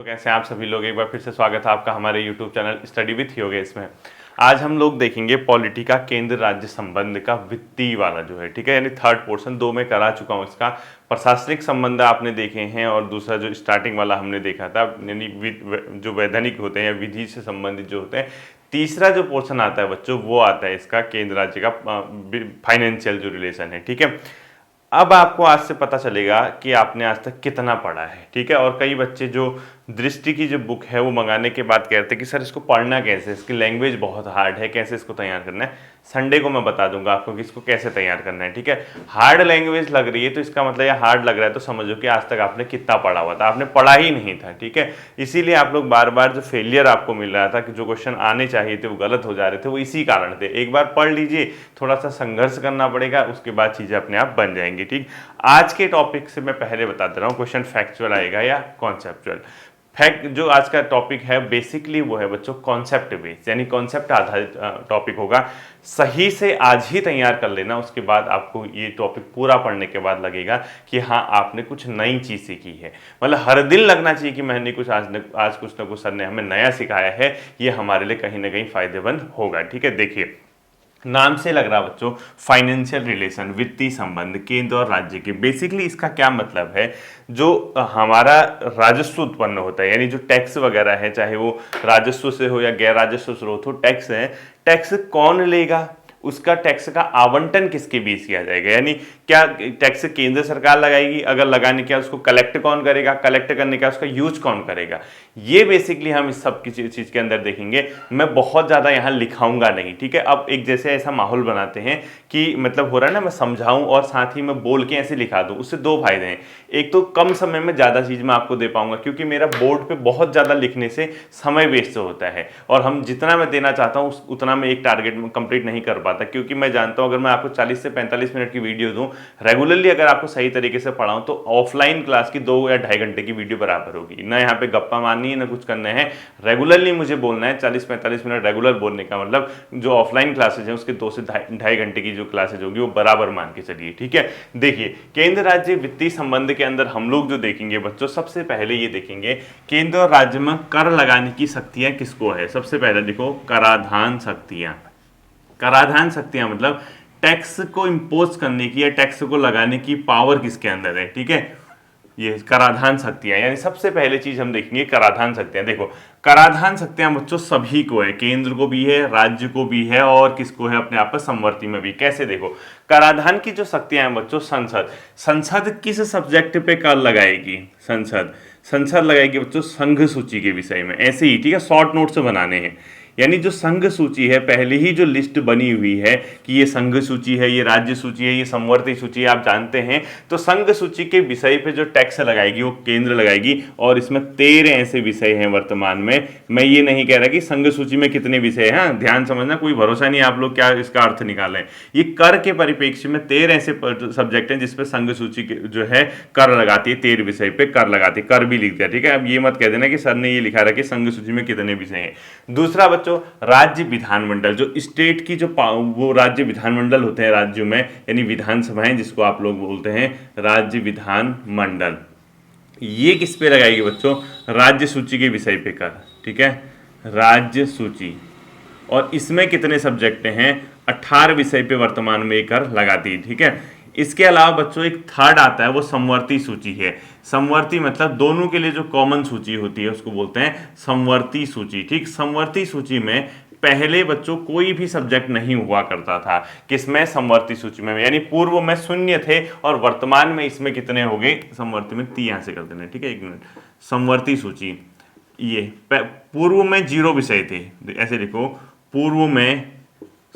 तो कैसे हैं आप सभी लोग। एक बार फिर से स्वागत है आपका हमारे YouTube channel study with Yogesh में। आज हम लोग देखेंगे पॉलिटी का केंद्र राज्य संबंध का वित्तीय वाला जो है, ठीक है, यानी थर्ड पोर्शन। दो में करा चुका हूँ इसका। प्रशासनिक संबंध आपने देखे हैं और दूसरा जो स्टार्टिंग वाला हमने देखा था यानी जो वैधानिक होते हैं, विधि से संबंधित जो होते हैं। तीसरा जो पोर्शन आता है बच्चों, वो आता है इसका केंद्र राज्य का फाइनेंशियल जो रिलेशन है, ठीक है। अब आपको आज से पता चलेगा कि आपने आज तक कितना पढ़ा है, ठीक है। और कई बच्चे जो दृष्टि की जो बुक है वो मंगाने के बाद कहते हैं कि सर इसको पढ़ना कैसे, इसकी लैंग्वेज बहुत हार्ड है, कैसे इसको तैयार करना है। संडे को मैं बता दूंगा आपको कि इसको कैसे तैयार करना है, ठीक है। हार्ड लैंग्वेज लग रही है तो इसका मतलब यह हार्ड लग रहा है तो समझो कि आज तक आपने कितना पढ़ा हुआ था, आपने पढ़ा ही नहीं था, ठीक है। इसीलिए आप लोग बार बार जो फेलियर आपको मिल रहा था कि जो क्वेश्चन आने चाहिए थे वो गलत हो जा रहे थे, वो इसी कारण थे। एक बार पढ़ लीजिए, थोड़ा सा संघर्ष करना पड़ेगा, उसके बाद चीजें अपने आप बन जाएंगी, ठीक। आज के टॉपिक से मैं पहले बता दे रहा हूँ, क्वेश्चन फैक्चुअल आएगा या कॉन्सेप्चुअल। फैक्ट जो आज का टॉपिक है बेसिकली वो है बच्चों कॉन्सेप्ट बेस्ड, यानी कॉन्सेप्ट आधारित टॉपिक होगा। सही से आज ही तैयार कर लेना, उसके बाद आपको ये टॉपिक पूरा पढ़ने के बाद लगेगा कि हाँ आपने कुछ नई चीज सीखी है। मतलब हर दिन लगना चाहिए कि मैंने कुछ आज कुछ ना कुछ सर ने हमें नया सिखाया है, ये हमारे लिए कहीं ना कहीं फायदेमंद होगा, ठीक है। देखिए नाम से लग रहा बच्चों फाइनेंशियल रिलेशन, वित्तीय संबंध केंद्र और राज्य के। बेसिकली इसका क्या मतलब है, जो हमारा राजस्व उत्पन्न होता है यानी जो टैक्स वगैरह है, चाहे वो राजस्व से हो या गैर राजस्व स्रोत हो, टैक्स है, टैक्स कौन लेगा, उसका टैक्स का आवंटन किसके बीच किया जाएगा। यानी क्या टैक्स केंद्र सरकार लगाएगी, अगर लगाने क्या उसको कलेक्ट कौन करेगा, कलेक्ट करने का उसका यूज कौन करेगा। ये बेसिकली हम इस सब की चीज के अंदर देखेंगे। मैं बहुत ज्यादा यहाँ लिखाऊंगा नहीं, ठीक है। अब एक जैसे ऐसा माहौल बनाते हैं कि मतलब हो रहा है ना, मैं समझाऊं और साथ ही मैं बोल के ऐसे लिखा दूं। उससे दो फायदे हैं, एक तो कम समय में ज्यादा चीज मैं आपको दे पाऊंगा, क्योंकि मेरा बोर्ड पे बहुत ज्यादा लिखने से समय वेस्ट होता है और हम जितना मैं देना चाहता हूँ उतना मैं एक टारगेट में कंप्लीट नहीं कर पाता। क्योंकि मैं जानता हूं अगर मैं आपको 40 से 45 मिनट की वीडियो दूं रेगुलरली, अगर आपको सही तरीके से पढ़ाऊं, तो ऑफलाइन क्लास की 2 या 2.5 घंटे की वीडियो बराबर होगी। ना यहाँ पे गप्पा मारनी है ना कुछ करना है, रेगुलरली मुझे बोलना है। 40-45 मिनट रेगुलर बोलने का मतलब जो ऑफलाइन क्लासेज हैं उसके 2 से 2.5 घंटे की जो क्लासेज होगी वो बराबर मान के चलिए, ठीक है। देखिए केंद्र राज्य वित्तीय संबंध के अंदर हम लोग जो देखेंगे बच्चों, सबसे पहले ये देखेंगे केंद्र और राज्य में कर लगाने की शक्तियां किसको है। सबसे पहले देखो कराधान शक्तियां। कराधान शक्तियां मतलब टैक्स को इंपोज करने की या टैक्स को लगाने की पावर किसके अंदर है, ठीक है। ये कराधान शक्तियां, यानी सबसे पहले चीज हम देखेंगे कराधान शक्तियां। देखो कराधान शक्तियां बच्चों सभी को है, केंद्र को भी है, राज्य को भी है और किसको है अपने आप में समवर्ती में भी। कैसे देखो कराधान की जो शक्तियां हैं बच्चों, संसद, संसद किस सब्जेक्ट पे कर लगाएगी, संसद, संसद लगाएगी बच्चों संघ सूची के विषय में। ऐसे ही, ठीक है, शॉर्ट नोट्स बनाने हैं। यानी जो संघ सूची है, पहले ही जो लिस्ट बनी हुई है कि ये संघ सूची है, ये राज्य सूची है, ये समवर्ती सूची है, आप जानते हैं। तो संघ सूची के विषय पे जो टैक्स लगाएगी वो केंद्र लगाएगी और इसमें 13 ऐसे विषय हैं वर्तमान में। मैं ये नहीं कह रहा कि संघ सूची में कितने विषय हैं, ध्यान समझना, कोई भरोसा नहीं आप लोग क्या इसका अर्थ निकालें। ये कर के परिप्रेक्ष्य में 13 ऐसे सब्जेक्ट हैं जिसपे संघ सूची जो है कर लगाती है, 13 विषय पे कर लगाती है, कर भी लिख दिया, ठीक है। अब ये मत कह देना कि सर ने ये लिखा रहा कि संघ सूची में कितने विषय हैं। दूसरा बच्चों राज्य विधानमंडल, जो स्टेट की जो वो राज्य विधानमंडल होते हैं राज्यों में, यानी विधानसभाएं जिसको आप लोग बोलते हैं राज्य विधानमंडल, ये किस पे लगाएगी बच्चों, राज्य सूची के विषय पे कर, ठीक है, राज्य सूची। और इसमें कितने सब्जेक्ट हैं, 18 विषय पे वर्तमान में कर लगाती है, ठीक है। इसके अलावा बच्चों एक थर्ड आता है, वो समवर्ती सूची है। समवर्ती मतलब दोनों के लिए जो कॉमन सूची होती है उसको बोलते हैं समवर्ती सूची, ठीक। समवर्ती सूची में पहले बच्चों कोई भी सब्जेक्ट नहीं हुआ करता था, किसमें, समवर्ती सूची में, यानी पूर्व में शून्य थे और वर्तमान में इसमें कितने हो गए समवर्ती में, 3 यहां से कर देना, ठीक है, एक मिनट। समवर्ती सूची, ये पूर्व में 0 विषय थे, ऐसे लिखो, पूर्व में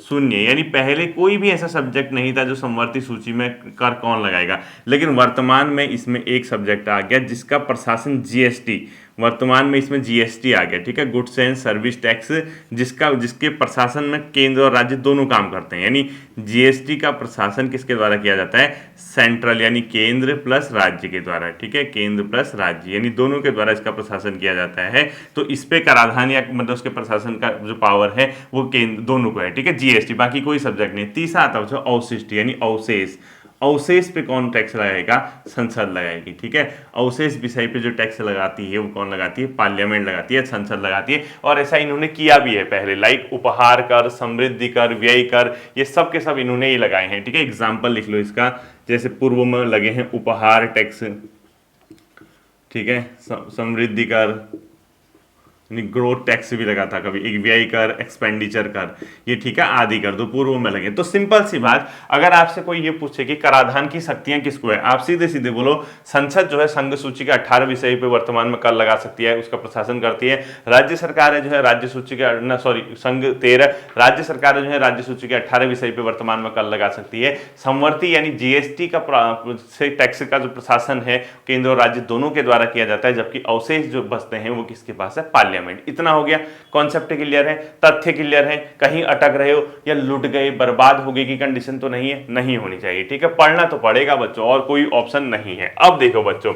शून्य, यानी पहले कोई भी ऐसा सब्जेक्ट नहीं था जो समवर्ती सूची में कर कौन लगाएगा। लेकिन वर्तमान में इसमें एक सब्जेक्ट आ गया जिसका प्रशासन जीएसटी, वर्तमान में इसमें जीएसटी आ गया, ठीक है, गुड्स एंड सर्विस टैक्स, जिसके प्रशासन में केंद्र और राज्य दोनों काम करते हैं। यानी जीएसटी का प्रशासन किसके द्वारा किया जाता है, सेंट्रल, यानी केंद्र प्लस राज्य के द्वारा, ठीक है, केंद्र प्लस राज्य, यानी दोनों के द्वारा इसका प्रशासन किया जाता है। तो इस पे कराधान या मतलब उसके प्रशासन का जो पावर है वो केंद्र दोनों को है, ठीक है, जीएसटी, बाकी कोई सब्जेक्ट नहीं। तीसरा आता है अवशिष्ट यानी अवशेष। अवशेष पे कौन टैक्स लगाएगा? संसद लगाएगी, ठीक है। अवशेष विषय पे जो टैक्स लगाती है वो कौन लगाती है? पार्लियामेंट लगाती है, संसद लगाती है। और ऐसा इन्होंने किया भी है पहले, लाइक उपहार कर, समृद्धि कर, व्यय कर, ये सब के सब इन्होंने ही लगाए हैं, ठीक है। एग्जाम्पल लिख लो इसका, जैसे पूर्व में लगे हैं उपहार टैक्स, ठीक है, समृद्धि कर, ग्रोथ टैक्स भी लगा था कभी, एक व्यय कर, एक्सपेंडिचर कर, ये ठीक है, आदि कर दो, पूर्व में लगे। तो सिंपल सी बात, अगर आपसे कोई ये पूछे कि कराधान की शक्तियां किसको है, आप सीधे सीधे बोलो संसद जो है संघ सूची के 18 विषय पे वर्तमान में कर लगा सकती है, उसका प्रशासन करती है। राज्य सरकार जो है राज्य सूची के संघ 13, राज्य सरकार जो है राज्य सूची के 18 विषय पे वर्तमान में कर लगा सकती है। समवर्ती यानी जीएसटी का से टैक्स का जो प्रशासन है केंद्र और राज्य दोनों के द्वारा किया जाता है, जबकि अवशेष जो बचते हैं वो किसके पास है? पार्लियामेंट। इतना हो गया, कॉन्सेप्ट क्लियर है, तथ्य क्लियर है, कहीं अटक रहे हो या लुट गए, बर्बाद हो गए की कंडीशन तो नहीं है, नहीं होनी चाहिए, ठीक है। पढ़ना तो पड़ेगा बच्चों, और कोई ऑप्शन नहीं है। अब देखो बच्चों,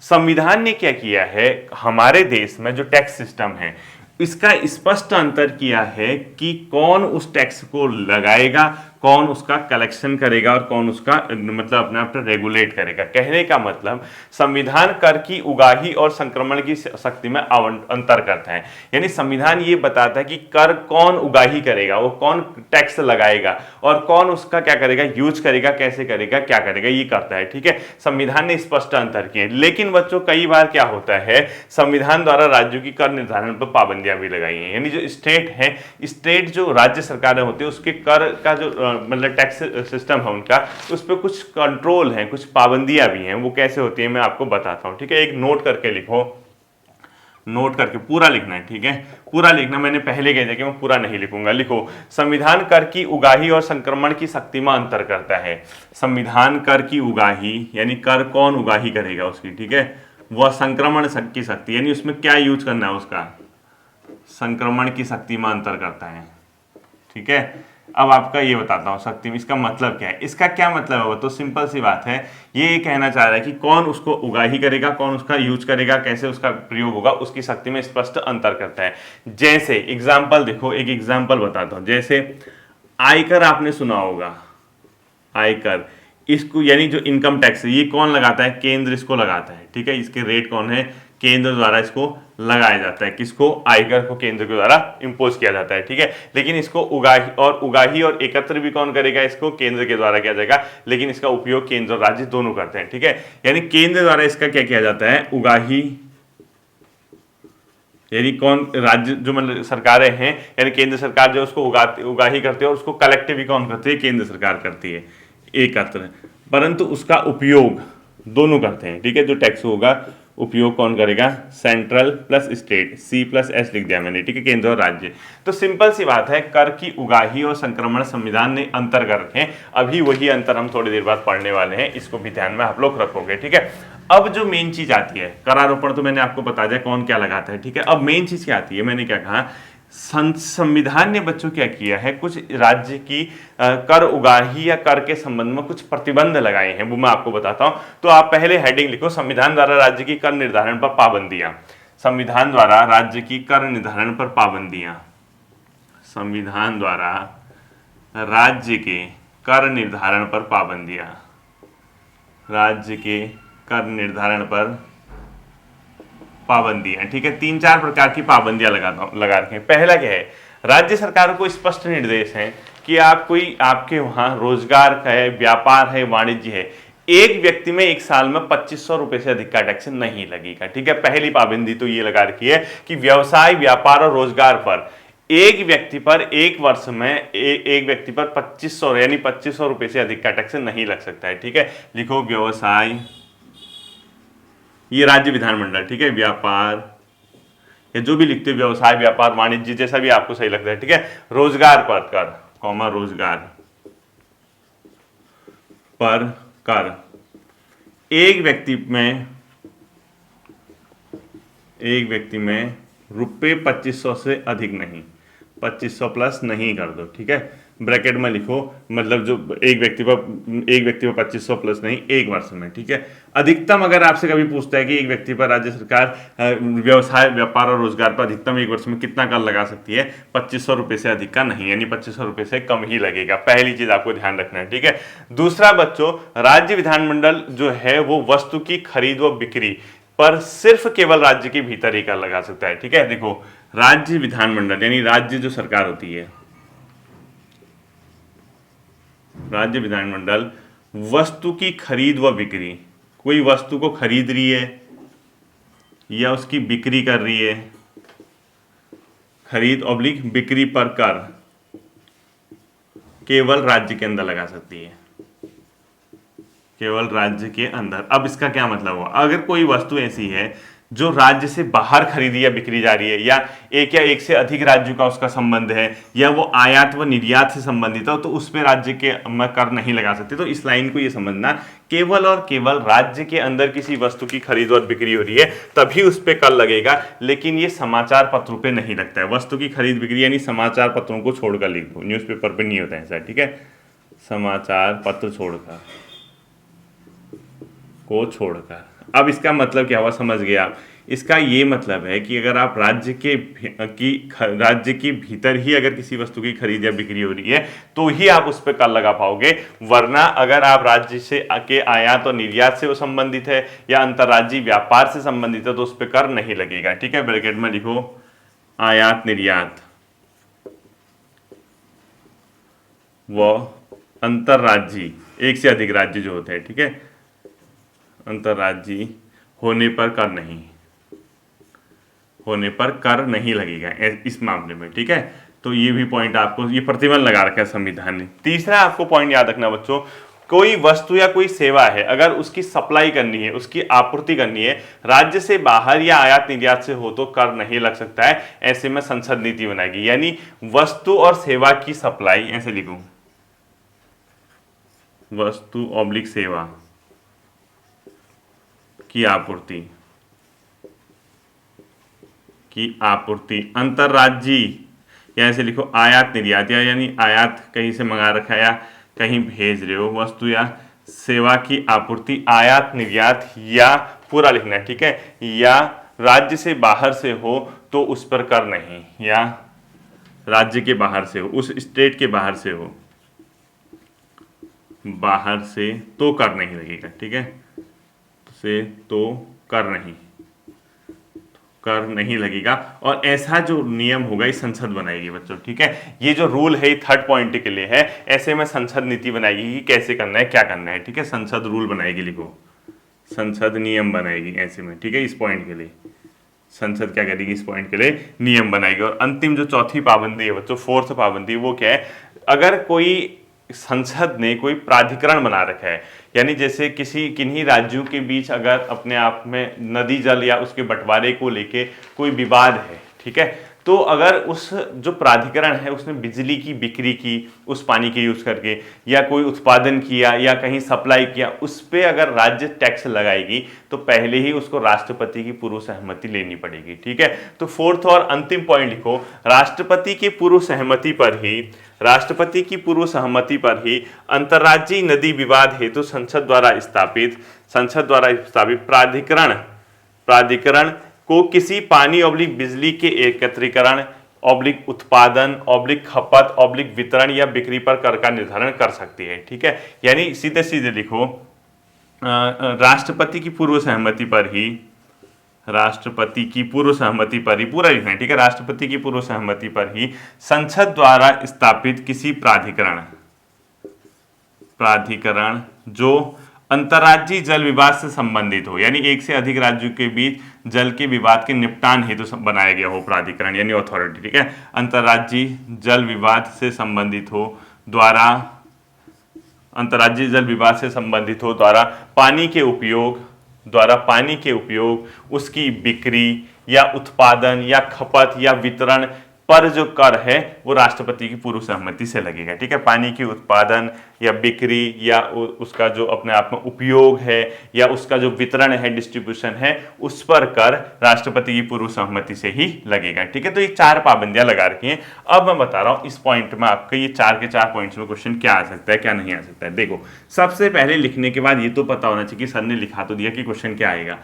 संविधान ने क्या किया है, हमारे देश में जो टैक्स सिस्टम है इसका स्पष्ट अंतर किया है कि कौन उस टैक्स को लगाएगा, कौन उसका कलेक्शन करेगा और कौन उसका मतलब अपने आप रेगुलेट करेगा। कहने का मतलब संविधान कर की उगाही और संक्रमण की शक्ति में अंतर करता है। यानी संविधान ये बताता है कि कर कौन उगाही करेगा, वो कौन टैक्स लगाएगा और कौन उसका क्या करेगा, यूज करेगा, कैसे करेगा, क्या करेगा, ये करता है, ठीक है। संविधान ने स्पष्ट अंतर किए। लेकिन बच्चों कई बार क्या होता है, संविधान द्वारा राज्यों की कर निर्धारण पर पाबंदियां भी लगाई हैं। यानी जो स्टेट है, स्टेट जो राज्य सरकारें होती है उसके कर का जो मतलब टैक्स सिस्टम है उनका, उस पर कुछ कंट्रोल है, कुछ पाबंदियां भी हैं। वो कैसे होती है मैं आपको बताता हूं, ठीक है। एक नोट करके लिखो, नोट करके पूरा लिखना है, ठीक है, पूरा लिखना। मैंने पहले कह दिया कि मैं पूरा नहीं लिखूंगा। लिखो, संविधान कर की उगाही और संक्रमण की शक्ति में अंतर करता है। संविधान कर की उगाही यानी कर कौन उगाही करेगा उसकी, ठीक है, वह संक्रमण की शक्ति यानी उसमें क्या यूज करना है उसका, संक्रमण की शक्ति में अंतर करता है, ठीक है। अब आपका ये बताता हूं शक्ति में इसका मतलब क्या है। इसका क्या मतलब है वो तो सिंपल सी बात है, ये कहना चाह रहा है कि कौन उसको उगाही करेगा, कौन उसका यूज करेगा, कैसे उसका प्रयोग होगा, उसकी शक्ति में स्पष्ट अंतर करता है। जैसे एग्जाम्पल देखो, एक एग्जाम्पल बताता हूं। जैसे आयकर आपने सुना होगा, आयकर, इसको यानी जो इनकम टैक्स है ये कौन लगाता है? केंद्र इसको लगाता है, ठीक है। इसके रेट कौन है? केंद्र द्वारा इसको लगाया जाता है। किसको? आयकर को केंद्र के द्वारा इंपोज किया जाता है, ठीक है। लेकिन इसको उगाही और एकत्र भी कौन करेगा? इसको केंद्र के द्वारा किया जाएगा, लेकिन इसका उपयोग केंद्र और राज्य दोनों करते हैं, ठीक है। यानी केंद्र द्वारा इसका क्या किया जाता है? उगाही, यानी कौन? राज्य जो मतलब सरकारें हैं, यानी केंद्र सरकार जो उसको उगाही करती है और उसको कलेक्ट भी कौन करती है? केंद्र सरकार करती है, एकत्र। परंतु उसका उपयोग दोनों करते हैं, ठीक है। जो टैक्स होगा उपयोग कौन करेगा? Central plus state, C plus S लिख दिया मैंने, ठीक है, केंद्र और राज्य। तो सिंपल सी बात है, कर की उगाही और संक्रमण संविधान ने अंतर कर रखे हैं। अभी वही अंतर हम थोड़ी देर बाद पढ़ने वाले हैं, इसको भी ध्यान में आप लोग रखोगे, ठीक है। अब जो मेन चीज आती है, करारोपण तो मैंने आपको बता दिया कौन क्या लगाता है, ठीक है। अब मेन चीज क्या आती है, मैंने क्या कहा, संविधान ने बच्चों क्या किया है, कुछ राज्य की कर उगाही या कर के संबंध में कुछ प्रतिबंध लगाए हैं, वो मैं आपको बताता हूं। तो आप पहले हेडिंग लिखो, संविधान द्वारा राज्य की कर निर्धारण पर पाबंदियां। संविधान द्वारा राज्य की कर निर्धारण पर पाबंदियां, संविधान द्वारा राज्य के कर निर्धारण पर पाबंदियां, राज्य के कर निर्धारण पर पाबंदियां, ठीक है। 3-4 प्रकार की पाबंदियां लगा रखी हैं। पहला क्या है, राज्य सरकारों को स्पष्ट निर्देश है कि आपके वहां रोजगार है, व्यापार है, वाणिज्य है, एक व्यक्ति में एक साल में 2500 रुपए से अधिक का टैक्स नहीं लगेगा, ठीक है। पहली पाबंदी तो ये लगा रखी है कि व्यवसाय, व्यापार और रोजगार पर एक व्यक्ति पर एक वर्ष में एक व्यक्ति पर 2500 यानी 2500 रुपए से अधिक का टैक्स नहीं लग सकता है, ठीक है। लिखो, व्यवसाय, ये राज्य विधानमंडल, ठीक है, व्यापार या जो भी लिखते हो, व्यवसाय, व्यापार, वाणिज्य, जैसा भी आपको सही लगता है, ठीक है। रोजगार पर कर, कॉमा, रोजगार पर कर एक व्यक्ति में रुपए 2500 से अधिक नहीं, 2500 प्लस नहीं कर दो, ठीक है। ब्रैकेट में लिखो, मतलब जो एक व्यक्ति पर 2500 प्लस नहीं, एक वर्ष में, ठीक है। अधिकतम अगर आपसे कभी पूछता है कि एक व्यक्ति पर राज्य सरकार व्यवसाय, व्यापार और रोजगार पर अधिकतम एक वर्ष में कितना कर लगा सकती है, 2500 रुपये से अधिक का नहीं, यानी 2500 रुपये से कम ही लगेगा। पहली चीज आपको ध्यान रखना है, ठीक है। दूसरा बच्चों, राज्य विधानमंडल जो है वो वस्तु की खरीद व बिक्री पर सिर्फ केवल राज्य के भीतर ही कर लगा सकता है, ठीक है। देखो, राज्य विधानमंडल यानी राज्य जो सरकार होती है, राज्य विधानमंडल वस्तु की खरीद व बिक्री, कोई वस्तु को खरीद रही है या उसकी बिक्री कर रही है, खरीद ऑब्लिक बिक्री पर कर केवल राज्य के अंदर लगा सकती है, केवल राज्य के अंदर। अब इसका क्या मतलब हुआ, अगर कोई वस्तु ऐसी है जो राज्य से बाहर खरीदी या बिक्री जा रही है, या एक से अधिक राज्यों का उसका संबंध है, या वो आयात व निर्यात से संबंधित हो, तो उस पर राज्य के में कर नहीं लगा सकते। तो इस लाइन को ये समझना, केवल और केवल राज्य के अंदर किसी वस्तु की खरीद और बिक्री हो रही है तभी उस पर कर लगेगा, लेकिन ये समाचार पत्रों पे नहीं लगता है। वस्तु की खरीद बिक्री यानी समाचार पत्रों को छोड़कर लिख दो, न्यूज़पेपर पे नहीं होता है ऐसा, ठीक है। समाचार पत्र छोड़कर, को छोड़कर। अब इसका मतलब क्या हुआ, समझ गए आप। इसका ये मतलब है कि अगर आप राज्य की भीतर ही अगर किसी वस्तु की खरीद या बिक्री हो रही है तो ही आप उस पर कर लगा पाओगे, वरना अगर आप राज्य से के आयात और निर्यात से वो संबंधित है या अंतर्राज्यीय व्यापार से संबंधित है तो उस पर कर नहीं लगेगा, ठीक है। ब्रैकेट में लिखो आयात निर्यात व अंतर्राज्यीय, एक से अधिक राज्य जो होते हैं, ठीक है, अंतर्राज्यीय होने पर कर नहीं लगेगा इस मामले में, ठीक है। तो ये भी पॉइंट आपको, ये प्रतिबंध लगा रखा है संविधान ने। तीसरा आपको पॉइंट याद रखना बच्चों, कोई वस्तु या कोई सेवा है, अगर उसकी सप्लाई करनी है, उसकी आपूर्ति करनी है, राज्य से बाहर या आयात निर्यात से हो तो कर नहीं लग सकता है। ऐसे में संसद नीति बनाएगी, यानी वस्तु और सेवा की सप्लाई, ऐसे लिखूं, वस्तु ऑब्लिक सेवा की आपूर्ति अंतर्राज्यीय, या ऐसे लिखो आयात निर्यात, यानी आयात कहीं से मंगा रखा है या कहीं भेज रहे हो, वस्तु या सेवा की आपूर्ति आयात निर्यात, या पूरा लिखना है, ठीक है, या राज्य से बाहर से हो तो उस पर कर नहीं, या राज्य के बाहर से हो, उस स्टेट के बाहर से हो, बाहर से तो कर नहीं लगेगा, ठीक है, से तो कर नहीं लगेगा। और ऐसा जो नियम होगा ये संसद बनाएगी बच्चों, ठीक है। ये जो रूल है थर्ड पॉइंट के लिए है, ऐसे में संसद नीति बनाएगी कि कैसे करना है, क्या करना है, ठीक है। संसद रूल बनाएगी, लिखो संसद नियम बनाएगी ऐसे में, ठीक है। इस पॉइंट के लिए संसद क्या करेगी, इस पॉइंट के लिए नियम बनाएगी। और अंतिम जो चौथी पाबंदी है बच्चों, फोर्थ पाबंदी, वो क्या है, अगर कोई संसद ने कोई प्राधिकरण बना रखा है, यानी जैसे किन्हीं राज्यों के बीच अगर अपने आप में नदी जल या उसके बंटवारे को लेके कोई विवाद है, ठीक है, तो अगर उस जो प्राधिकरण है उसने बिजली की बिक्री की उस पानी के यूज करके, या कोई उत्पादन किया या कहीं सप्लाई किया, उस पर अगर राज्य टैक्स लगाएगी तो पहले ही उसको राष्ट्रपति की पूर्व सहमति लेनी पड़ेगी, ठीक है। तो फोर्थ और अंतिम पॉइंट लिखो, राष्ट्रपति की पूर्व सहमति पर ही अंतर्राज्यीय नदी विवाद हेतु संसद द्वारा स्थापित प्राधिकरण को किसी पानी ऑब्लिक बिजली के एकत्रीकरण ऑब्लिक उत्पादन ऑब्लिक खपत ऑब्लिक वितरण या बिक्री पर कर का निर्धारण कर सकती है, ठीक है। यानी सीधे सीधे लिखो, राष्ट्रपति की पूर्व सहमति पर ही पूरा लिखना है, ठीक है। राष्ट्रपति की पूर्व सहमति पर ही संसद द्वारा स्थापित किसी प्राधिकरण जो अंतर्राज्यीय जल विवाद से संबंधित हो, यानी एक से अधिक राज्यों के बीच जल के विवाद के निपटान हेतु तो बनाया गया हो प्राधिकरण यानी अथॉरिटी, ठीक है। अंतर्राज्यीय जल विवाद से संबंधित हो द्वारा पानी के उपयोग उसकी बिक्री या उत्पादन या खपत या वितरण पर जो कर है वो राष्ट्रपति की पूर्व सहमति से लगेगा, ठीक है। पानी की उत्पादन या बिक्री या उसका जो अपने आप में उपयोग है या उसका जो वितरण है, डिस्ट्रीब्यूशन है, उस पर कर राष्ट्रपति की पूर्व सहमति से ही लगेगा, ठीक है। तो ये 4 पाबंदियां लगा रखी हैं। अब मैं बता रहा हूं इस पॉइंट में आपके ये 4 के 4 पॉइंट्स में क्वेश्चन क्या आ सकता है, क्या नहीं आ सकता है। देखो, सबसे पहले लिखने के बाद ये तो पता होना चाहिए कि सर ने लिखा तो दिया कि क्वेश्चन क्या आएगा।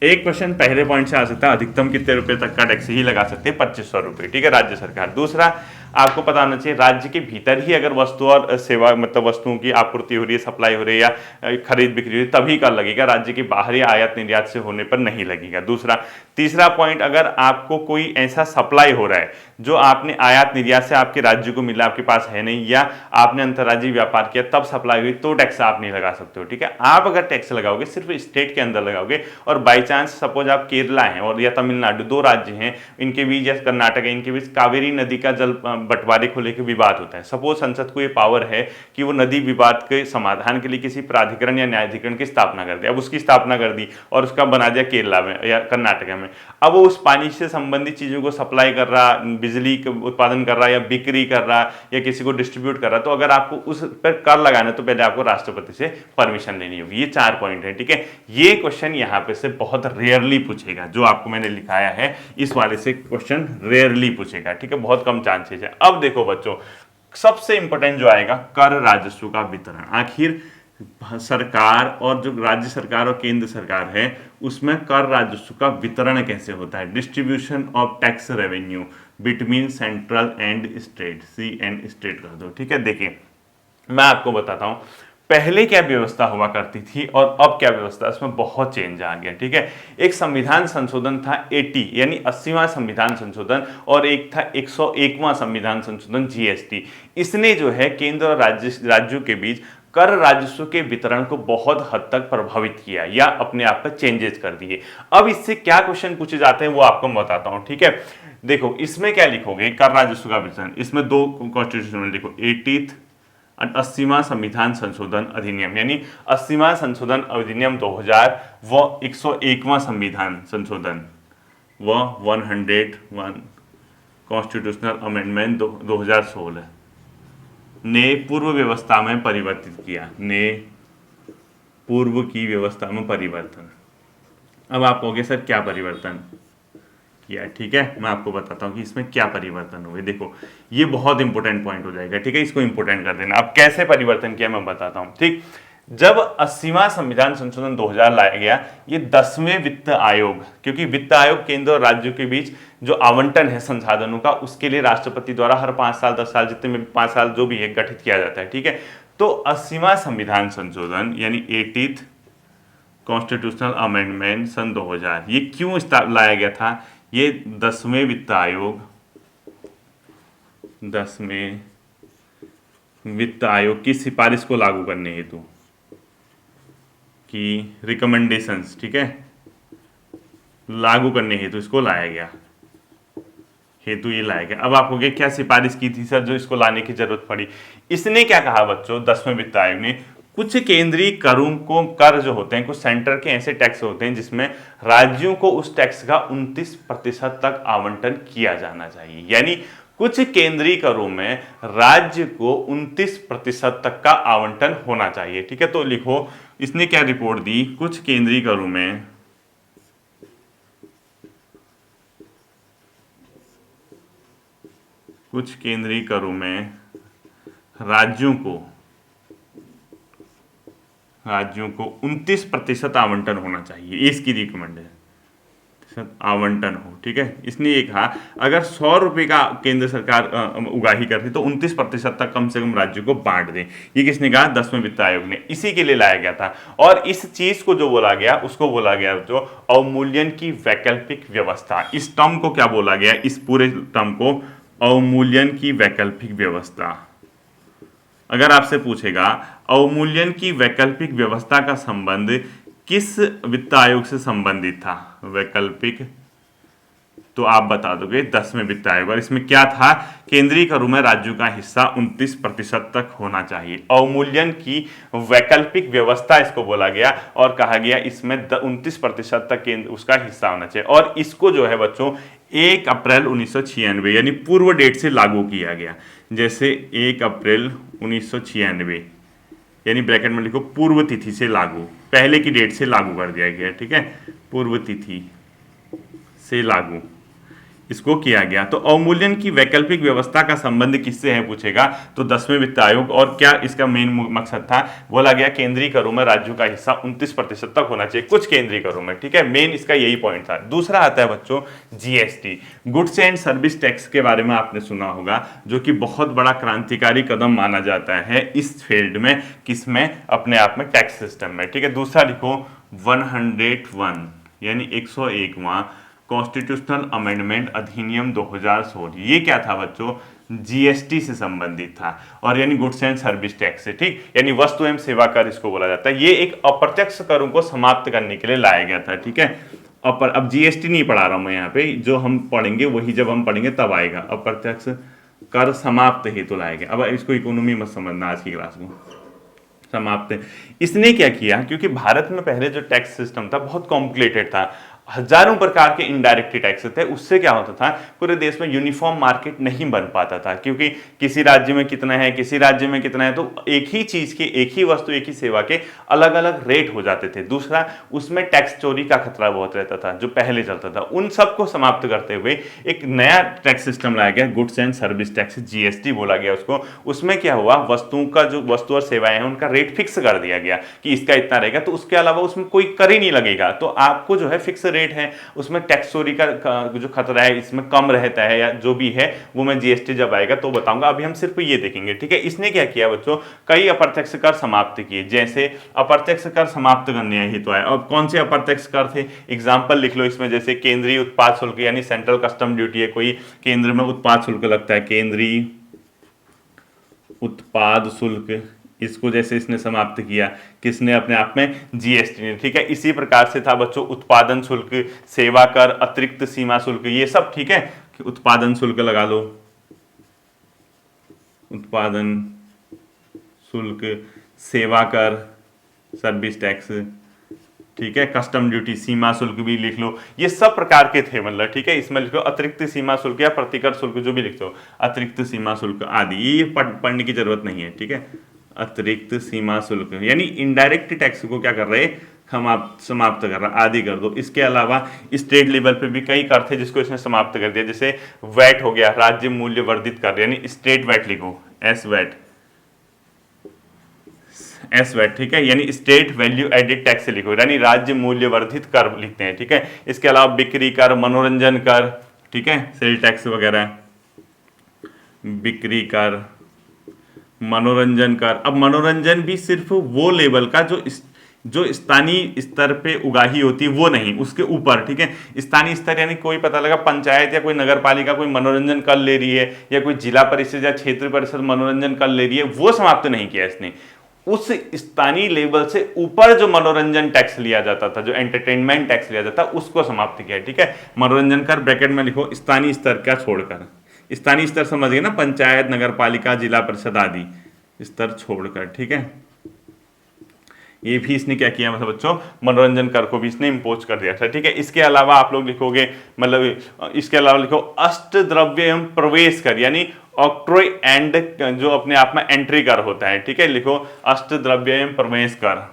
एक क्वेश्चन पहले पॉइंट से आ सकता है, अधिकतम कितने रुपए तक का टैक्स ही लगा सकते हैं, 2500 रुपए, ठीक है, राज्य सरकार। दूसरा, आपको पता होना चाहिए राज्य के भीतर ही अगर वस्तु और सेवा मतलब वस्तुओं की आपूर्ति हो रही है, सप्लाई हो रही है या खरीद बिक्री हो रही है, तभी कर लगेगा, राज्य के बाहर या आयात निर्यात से होने पर नहीं लगेगा। दूसरा, तीसरा पॉइंट, अगर आपको कोई ऐसा सप्लाई हो रहा है जो आपने आयात निर्यात से आपके राज्य को मिला, आपके पास है नहीं, या आपने अंतर्राज्यीय व्यापार किया तब सप्लाई हुई, तो टैक्स आप नहीं लगा सकते हो, ठीक है। आप अगर टैक्स लगाओगे सिर्फ स्टेट के अंदर लगाओगे, और बाई चांस सपोज आप केरला हैं और या तमिलनाडु, 2 राज्य हैं, इनके बीच या कर्नाटक है, इनके बीच कावेरी नदी का जल बंटवारे को लेकर विवाद होता है। सपोज संसद को ये पावर है कि वो नदी विवाद के समाधान के लिए किसी प्राधिकरण या न्यायाधिकरण की स्थापना कर दे। अब उसकी स्थापना कर दी और उसका बना दिया केरला में या कर्नाटक में। अब वो उस पानी से संबंधित चीजों को सप्लाई कर रहा, बिजली उत्पादन कर रहा या बिक्री कर रहा या किसी को डिस्ट्रीब्यूट कर रहा, तो अगर आपको उस पर कर लगाना तो पहले आपको राष्ट्रपति से परमिशन लेनी होगी। ये 4 पॉइंट है, ठीक है। ये क्वेश्चन यहाँ पे से बहुत रेयरली पूछेगा, जो आपको मैंने लिखाया है इस वाले से क्वेश्चन रेयरली पूछेगा, ठीक है, बहुत कम चांसेस है। अब देखो बच्चों, सबसे इंपॉर्टेंट जो आएगा, कर राजस्व का वितरण। आखिर सरकार और जो राज्य सरकार और केंद्र सरकार है उसमें कर राजस्व का वितरण कैसे होता है, distribution of tax revenue between central and state, C and state कर दो, ठीक है। देखिए, मैं आपको बताता हूं पहले क्या व्यवस्था हुआ करती थी और अब क्या व्यवस्था, इसमें बहुत चेंज आ गया, ठीक है। एक संविधान संशोधन था 80 यानी 80वां संविधान संशोधन, और एक था 101वां संविधान संशोधन जीएसटी। इसने जो है केंद्र और राज्यों के बीच कर राजस्व के वितरण को बहुत हद तक प्रभावित किया या अपने आप में चेंजेस कर दिए। अब इससे क्या क्वेश्चन पूछे जाते हैं वो आपको मैं बताता हूं, ठीक है। देखो, इसमें क्या लिखोगे, कर राजस्व का वितरण, इसमें 2 कॉन्स्टिट्यूशन में लिखो, 80वां संविधान संशोधन अधिनियम यानी 80वां संशोधन अधिनियम 2000 व 101वां संविधान संशोधन व 101 कॉन्स्टिट्यूशनल अमेंडमेंट 2016 ने पूर्व व्यवस्था में परिवर्तित किया, ने पूर्व की व्यवस्था में परिवर्तन। अब आप कहोगे सर क्या परिवर्तन किया, ठीक है, मैं आपको बताता हूं कि इसमें क्या परिवर्तन हुए। देखो, ये बहुत इंपॉर्टेंट पॉइंट हो जाएगा, ठीक है, इसको इंपॉर्टेंट कर देना। अब कैसे परिवर्तन किया मैं बताता हूं, ठीक। जब 80वां संविधान संशोधन 2000 लाया गया, ये 10वें वित्त आयोग, क्योंकि वित्त आयोग केंद्र और राज्यों के बीच जो आवंटन है संसाधनों का, उसके लिए राष्ट्रपति द्वारा हर 5 साल 10 साल जितने में 5 साल जो भी है गठित किया जाता है, ठीक है। तो 80वां संविधान संशोधन यानी 80th कॉन्स्टिट्यूशनल अमेंडमेंट सन 2000, ये क्यों लाया गया था, ये 10वें वित्त आयोग, 10वें वित्त आयोग की सिफारिश को लागू करने हेतु की रिकमेंडेशंस, ठीक है, लागू करने हेतु इसको लाया गया, हेतु ये लाया गया। अब आप कहोगे क्या सिफारिश की थी सर जो इसको लाने की जरूरत पड़ी। इसने क्या कहा बच्चों, 10वें वित्त आयोग ने, कुछ केंद्रीय करों को, कर जो होते हैं, कुछ सेंटर के ऐसे टैक्स होते हैं जिसमें राज्यों को उस टैक्स का 29% तक आवंटन किया जाना चाहिए। यानी कुछ केंद्रीय करों में राज्य को 29% तक का आवंटन होना चाहिए, ठीक है। तो लिखो, इसने क्या रिपोर्ट दी, कुछ केंद्रीय करों में राज्यों को 29% आवंटन होना चाहिए, इसकी रिकमेंडेशन आवंटन हो, ठीक है। इसने ये कहा अगर 100 रुपए का केंद्र सरकार उगाही करती तो 29% तक कम से कम राज्यों को बांट दें। ये किसने कहा, 10वें वित्त आयोग ने, इसी के लिए लाया गया था। और इस चीज को जो बोला गया उसको बोला गया जो अवमूल्यन की वैकल्पिक व्यवस्था। इस टर्म को क्या बोला गया, इस पूरे टर्म को अवमूल्यन की वैकल्पिक व्यवस्था। अगर आपसे पूछेगा अवमूल्यन की वैकल्पिक व्यवस्था का संबंध किस वित्त आयोग से संबंधित था, वैकल्पिक, तो आप बता दोगे 10वें वित्त आयोग। और इसमें क्या था, केंद्रीय करों में राज्यों का हिस्सा 29% तक होना चाहिए। अवमूल्यन की वैकल्पिक व्यवस्था इसको बोला गया और कहा गया इसमें 29% तक केंद्र उसका हिस्सा होना चाहिए। और इसको जो है बच्चों 1 अप्रैल 1996 यानी पूर्व डेट से लागू किया गया। जैसे 1 अप्रैल 1996 यानी ब्रैकेट में लिखो पूर्व तिथि से लागू, पहले की डेट से लागू कर दिया गया, ठीक है, पूर्व तिथि से लागू इसको किया गया। तो अवमूल्यन की वैकल्पिक व्यवस्था का संबंध किससे है पूछेगा, तो 10वें वित्त आयोग। और क्या इसका मेन मकसद था, बोला गया केंद्रीय करों में राज्यों का हिस्सा 29% तक होना चाहिए, कुछ केंद्रीय करों में, ठीक है, मेन इसका यही पॉइंट था। दूसरा आता है बच्चों GST, goods and service tax के बारे में आपने सुना होगा, जो कि बहुत बड़ा क्रांतिकारी कदम माना जाता है इस फील्ड में, किसमें, अपने आप में टैक्स सिस्टम में, ठीक है। दूसरा लिखो 101 यानी 101वां कॉन्स्टिट्यूशनल अमेंडमेंट अधिनियम 2016, ये क्या था बच्चों, जीएसटी से संबंधित था, और यानी गुड्स एंड सर्विस टैक्स से, ठीक, यानी वस्तु एवं सेवा कर इसको बोला जाता है। ये एक अप्रत्यक्ष करों को समाप्त करने के लिए लाया गया था, ठीक है। अब जीएसटी नहीं पढ़ा रहा हूं मैं यहाँ पे, जो हम पढ़ेंगे वही जब हम पढ़ेंगे तब आएगा, अप्रत्यक्ष कर समाप्त हेतु लाया गया। अब इसको इकोनॉमी मत समझना आज की क्लास में, समाप्त। इसने क्या किया, क्योंकि भारत में पहले जो टैक्स सिस्टम था बहुत कॉम्प्लिकेटेड था, हजारों प्रकार के इनडायरेक्ट टैक्स थे, उससे क्या होता था, पूरे देश में यूनिफॉर्म मार्केट नहीं बन पाता था, क्योंकि किसी राज्य में कितना है, किसी राज्य में कितना है, तो एक ही चीज के, एक ही वस्तु, एक ही सेवा के अलग अलग रेट हो जाते थे। दूसरा, उसमें टैक्स चोरी का खतरा बहुत रहता था जो पहले चलता था। उन सबको समाप्त करते हुए एक नया टैक्स सिस्टम लाया गया, goods and service tax, GST बोला गया उसको। उसमें क्या हुआ, वस्तुओं का जो वस्तु और सेवाएं हैं उनका रेट फिक्स कर दिया गया कि इसका इतना रहेगा, तो उसके अलावा उसमें कोई कर ही नहीं लगेगा, तो आपको जो है फिक्स रेट है, उसमें टैक्स चोरी का जो खतरा है इसमें कम रहता है, या जो भी है वो मैं जीएसटी जब आएगा तो बताऊंगा, अभी हम सिर्फ ये देखेंगे, ठीक है। इसने क्या किया बच्चों, कई अप्रत्यक्ष कर समाप्त किए, जैसे अप्रत्यक्ष कर समाप्त करने ही तो आए। अब कौन से अप्रत्यक्ष कर थे, एग्जाम्पल लिख लो इसमें, जैसे केंद्रीय उत्पाद शुल्क यानी सेंट्रल कस्टम ड्यूटी है, कोई केंद्र में उत्पाद शुल्क लगता है, केंद्रीय उत्पाद शुल्क, इसको जैसे इसने समाप्त किया, किसने, अपने आप में जीएसटी ने, ठीक है। इसी प्रकार से था बच्चों उत्पादन शुल्क, सेवा कर, अतिरिक्त सीमा शुल्क, ये सब, ठीक है। उत्पादन शुल्क लगा लो, उत्पादन शुल्क, सेवा कर, सर्विस टैक्स, ठीक है, कस्टम ड्यूटी, सीमा शुल्क भी लिख लो, ये सब प्रकार के थे, मतलब, ठीक है। इसमें लिखो अतिरिक्त सीमा शुल्क या प्रतिकर शुल्क, जो भी लिखते हो, अतिरिक्त सीमा शुल्क आदि, ये पढ़ने की जरूरत नहीं है, ठीक है। अतिरिक्त सीमा शुल्क यानी इनडायरेक्ट टैक्स को क्या कर रहे, समाप्त कर रहा, आदि कर दो। इसके अलावा स्टेट लेवल पे भी कई कर थे जिसको इसने समाप्त कर दिया, जैसे वैट हो गया, राज्य मूल्य वर्धित कर, यानी स्टेट वैट लिखो, एस वैट, ठीक है, यानी स्टेट वैल्यू एडेड टैक्स लिखो, यानी राज्य मूल्य वर्धित कर लिखते हैं, ठीक है। इसके अलावा बिक्री कर, मनोरंजन कर, ठीक है, सेल टैक्स वगैरह, बिक्री कर, मनोरंजन कर। अब मनोरंजन भी सिर्फ वो लेवल का जो स्थानीय स्तर पे उगाही होती है वो नहीं, उसके ऊपर, ठीक है। स्थानीय स्तर यानी कोई पता लगा पंचायत या कोई नगर पालिका कोई मनोरंजन कर ले रही है, या कोई जिला परिषद या क्षेत्र परिषद मनोरंजन कर ले रही है, वो समाप्त नहीं किया इसने। उस स्थानीय लेवल से ऊपर जो मनोरंजन टैक्स लिया जाता था, जो एंटरटेनमेंट टैक्स लिया जाता, उसको समाप्त किया, ठीक है। मनोरंजन कर ब्रैकेट में लिखो स्थानीय स्तर का छोड़कर, स्थानीय स्तर समझ गए ना, पंचायत, नगर पालिका, जिला परिषद आदि स्तर छोड़कर, ठीक है। ये भी इसने क्या किया, मतलब बच्चों मनोरंजन कर को भी इसने इम्पोज कर दिया था, ठीक है। इसके अलावा आप लोग लिखोगे, मतलब इसके अलावा लिखो अष्टद्रव्य एवं प्रवेश कर, यानी ऑक्ट्रॉय एंड, जो अपने आप में एंट्री कर होता है, ठीक है। लिखो अष्टद्रव्य एवं प्रवेश कर,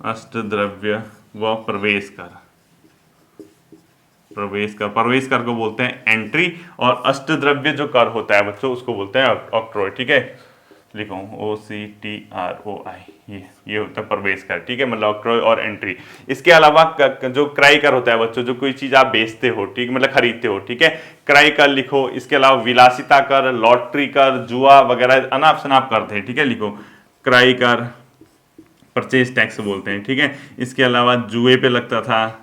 अष्टद्रव्य व प्रवेश कर, प्रवेश कर को बोलते हैं एंट्री, और अष्टद्रव्य जो कर होता है बच्चों उसको बोलते हैं ऑक्ट्रॉय, ठीक है। लिखो OCTROI, ये होता है प्रवेश कर, ठीक है, मतलब ऑक्ट्रॉय और एंट्री। इसके अलावा जो क्रय कर होता है बच्चों, जो कोई चीज आप बेचते हो, ठीक, मतलब खरीदते हो, ठीक है, क्रय कर लिखो। इसके अलावा विलासिता कर, लॉटरी कर, जुआ वगैरह अनाप शनाप करते हैं, ठीक है, लिखो क्रय कर, परचेज टैक्स बोलते हैं, ठीक है। इसके अलावा जुए पे लगता था,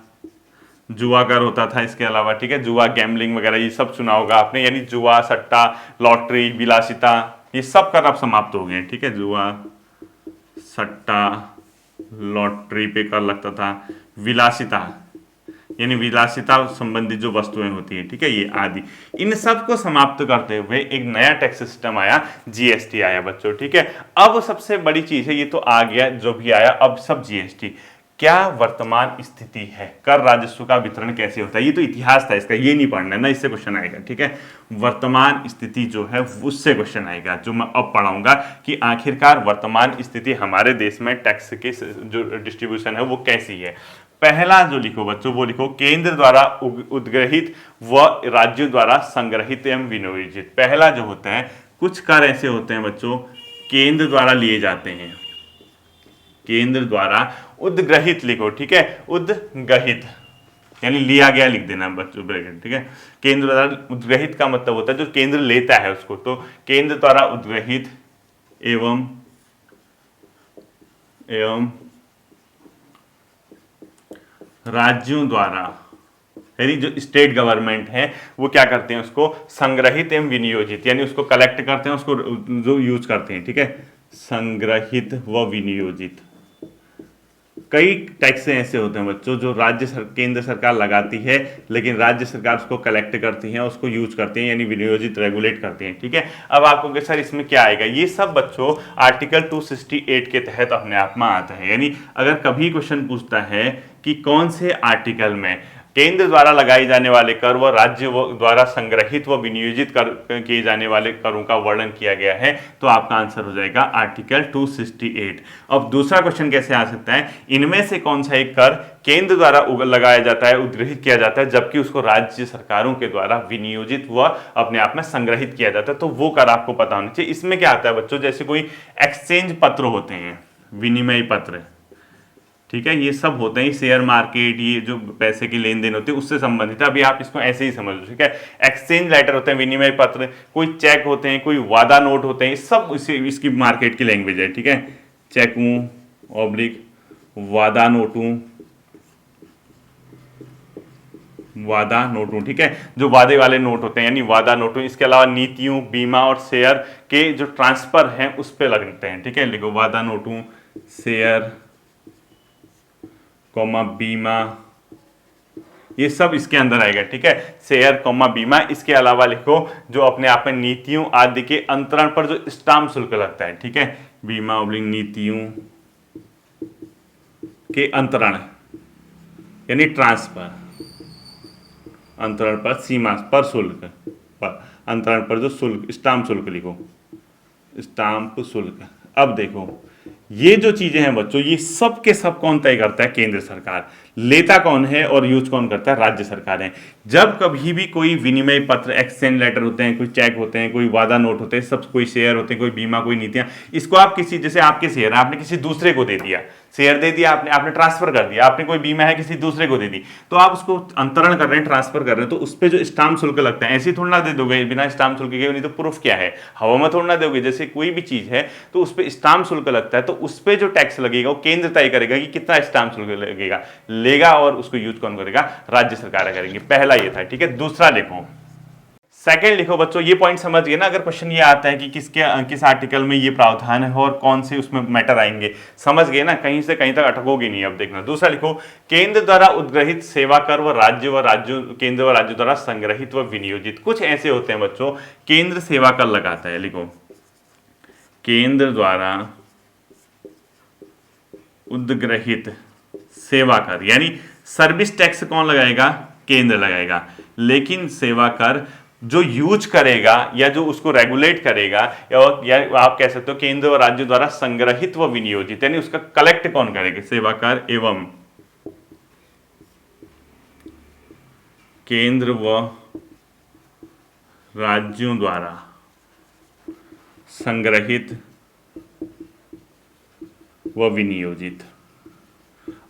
जुआ कर होता था। इसके अलावा, ठीक है, जुआ, गैम्बलिंग वगैरह ये सब सुना होगा आपने, यानी जुआ, सट्टा, लॉटरी, विलासिता, ये सब कर अब समाप्त हो गए, ठीक है। जुआ, सट्टा, लॉटरी पे कर लगता था, विलासिता यानी विलासिता संबंधित जो वस्तुएं होती है, ठीक है, ये आदि, इन सब को समाप्त करते हुए एक नया टैक्स सिस्टम आया, जीएसटी आया बच्चों, ठीक है। अब सबसे बड़ी चीज है, ये तो आ गया जो भी आया, अब सब जीएसटी। क्या वर्तमान स्थिति है, कर राजस्व का वितरण कैसे होता है। ये तो इतिहास था इसका, ये नहीं पढ़ना है ना, इससे क्वेश्चन आएगा। ठीक है, वर्तमान स्थिति जो है उससे क्वेश्चन आएगा, जो मैं अब पढ़ाऊंगा कि आखिरकार वर्तमान स्थिति हमारे देश में टैक्स के जो डिस्ट्रीब्यूशन है वो कैसी है। पहला जो लिखो बच्चों वो लिखो, केंद्र द्वारा उद्ग्रहित व राज्यों द्वारा संग्रहित एवं विनियोजित। पहला जो होता है, कुछ कर ऐसे होते हैं बच्चों केंद्र द्वारा लिए जाते हैं, केंद्र द्वारा उद्ग्रहित लिखो। ठीक है, उद्ग्रहित यानी लिया गया लिख देना बच्चों ब्रैकेट। ठीक है, केंद्र द्वारा उद्ग्रहित का मतलब होता है जो केंद्र लेता है उसको, तो केंद्र द्वारा उद्ग्रहित एवं राज्यों द्वारा, यानी जो स्टेट गवर्नमेंट है वो क्या करते हैं, उसको संग्रहित एवं विनियोजित, यानी उसको कलेक्ट करते हैं, उसको जो यूज करते हैं। ठीक है, संग्रहित व विनियोजित। कई टैक्स ऐसे होते हैं बच्चों जो केंद्र सरकार लगाती है, लेकिन राज्य सरकार उसको कलेक्ट करती है, उसको यूज करती है, यानी विनियोजित रेगुलेट करते हैं। ठीक है, अब आपको सर इसमें क्या आएगा, ये सब बच्चों आर्टिकल 268 के तहत अपने आप में आता है। यानी अगर कभी क्वेश्चन पूछता है कि कौन से आर्टिकल में केंद्र द्वारा लगाए जाने वाले कर व राज्य द्वारा संग्रहित व विनियोजित कर किए जाने वाले करों का वर्णन किया गया है, तो आपका आंसर हो जाएगा आर्टिकल 268। अब दूसरा क्वेश्चन कैसे आ सकता है, इनमें से कौन सा एक कर केंद्र द्वारा लगाया जाता है, उद्ग्रहित किया जाता है, जबकि उसको राज्य सरकारों के द्वारा विनियोजित व अपने आप में संग्रहित किया जाता है, तो वो कर आपको पता होना चाहिए। इसमें क्या आता है बच्चों, जैसे कोई एक्सचेंज पत्र होते हैं, विनिमय पत्र। ठीक है, ये सब होते हैं, शेयर मार्केट, ये जो पैसे की लेन देन होती है उससे संबंधित है। अभी आप इसको ऐसे ही समझ लो। ठीक है, एक्सचेंज लेटर होते हैं, विनिमय पत्र, कोई चेक होते हैं, कोई वादा नोट होते हैं, सब इसकी मार्केट की लैंग्वेज है। ठीक है, चेकू ऑब्लिक वादा नोटू, वादा नोटू। ठीक है, जो वादे वाले नोट होते हैं यानी वादा नोटू। इसके अलावा नीतियों, बीमा और शेयर के जो ट्रांसफर हैं उस पर लगते हैं। ठीक है, लिखो वादा नोटू, शेयर कॉमा बीमा, ये सब इसके अंदर आएगा। ठीक है, शेयर कॉमा बीमा। इसके अलावा लिखो जो अपने आप में नीतियों आदि के अंतरण पर जो स्टाम्प शुल्क लगता है। ठीक है, बीमा ऑब्लिक नीतियों के अंतरण यानी ट्रांसफर, अंतरण पर सीमा पर शुल्क, पर अंतरण पर जो शुल्क स्टाम्प शुल्क लिखो, स्टाम्प शुल्क। अब देखो ये जो चीजें हैं बच्चों, ये सब के सब कौन तय करता है, केंद्र सरकार। लेता कौन है और यूज कौन करता है, राज्य सरकार है। जब कभी भी कोई विनिमय पत्र, एक्सचेंज लेटर होते हैं, कोई चेक होते हैं, कोई वादा नोट होते हैं, सब कोई शेयर होते हैं, कोई बीमा, कोई नीतियां, इसको आप किसी, जैसे आपके शेयर आपने किसी दूसरे को दे दिया, शेयर दे दिया आपने ट्रांसफर कर दिया, आपने कोई बीमा है किसी दूसरे को दे दी, तो आप उसको अंतरण कर रहे हैं, ट्रांसफर कर रहे हैं, तो उस पर जो स्टाम्प शुल्क लगता है, ऐसे ही थोड़ा ना दे दोगे बिना स्टाम्प शुल्क के, नहीं तो प्रूफ क्या है, हवा में थोड़ा ना दोगे। जैसे कोई भी चीज है तो उस पर स्टाम्प शुल्क लगता है, तो उस पर जो टैक्स लगेगा वो केंद्र तय करेगा कि कितना स्टाम्प शुल्क लगेगा, लेगा, और उसको यूज कौन करेगा, राज्य सरकार करेंगे। पहला ये था। ठीक है, दूसरा देखो, सेकंड लिखो बच्चों, ये पॉइंट समझ गए ना। अगर क्वेश्चन ये आता है कि किस आर्टिकल में ये प्रावधान है और कौन से उसमें मैटर आएंगे, समझ गए ना, कहीं से कहीं तक अटकोगे नहीं। अब देखना दूसरा लिखो, केंद्र द्वारा उद्ग्रहित सेवा कर व केंद्र व राज्य द्वारा संग्रहित व विनियोजित। कुछ ऐसे होते हैं बच्चों, केंद्र सेवा कर लगाता है, लिखो केंद्र द्वारा उद्ग्रहित सेवा कर, यानी सर्विस टैक्स कौन लगाएगा, केंद्र लगाएगा, लेकिन सेवा कर जो यूज करेगा या जो उसको रेगुलेट करेगा, या आप कह सकते हो केंद्र और राज्य द्वारा संग्रहित व विनियोजित, यानी उसका कलेक्ट कौन करेगा, सेवा कर एवं केंद्र व राज्यों द्वारा संग्रहित व विनियोजित।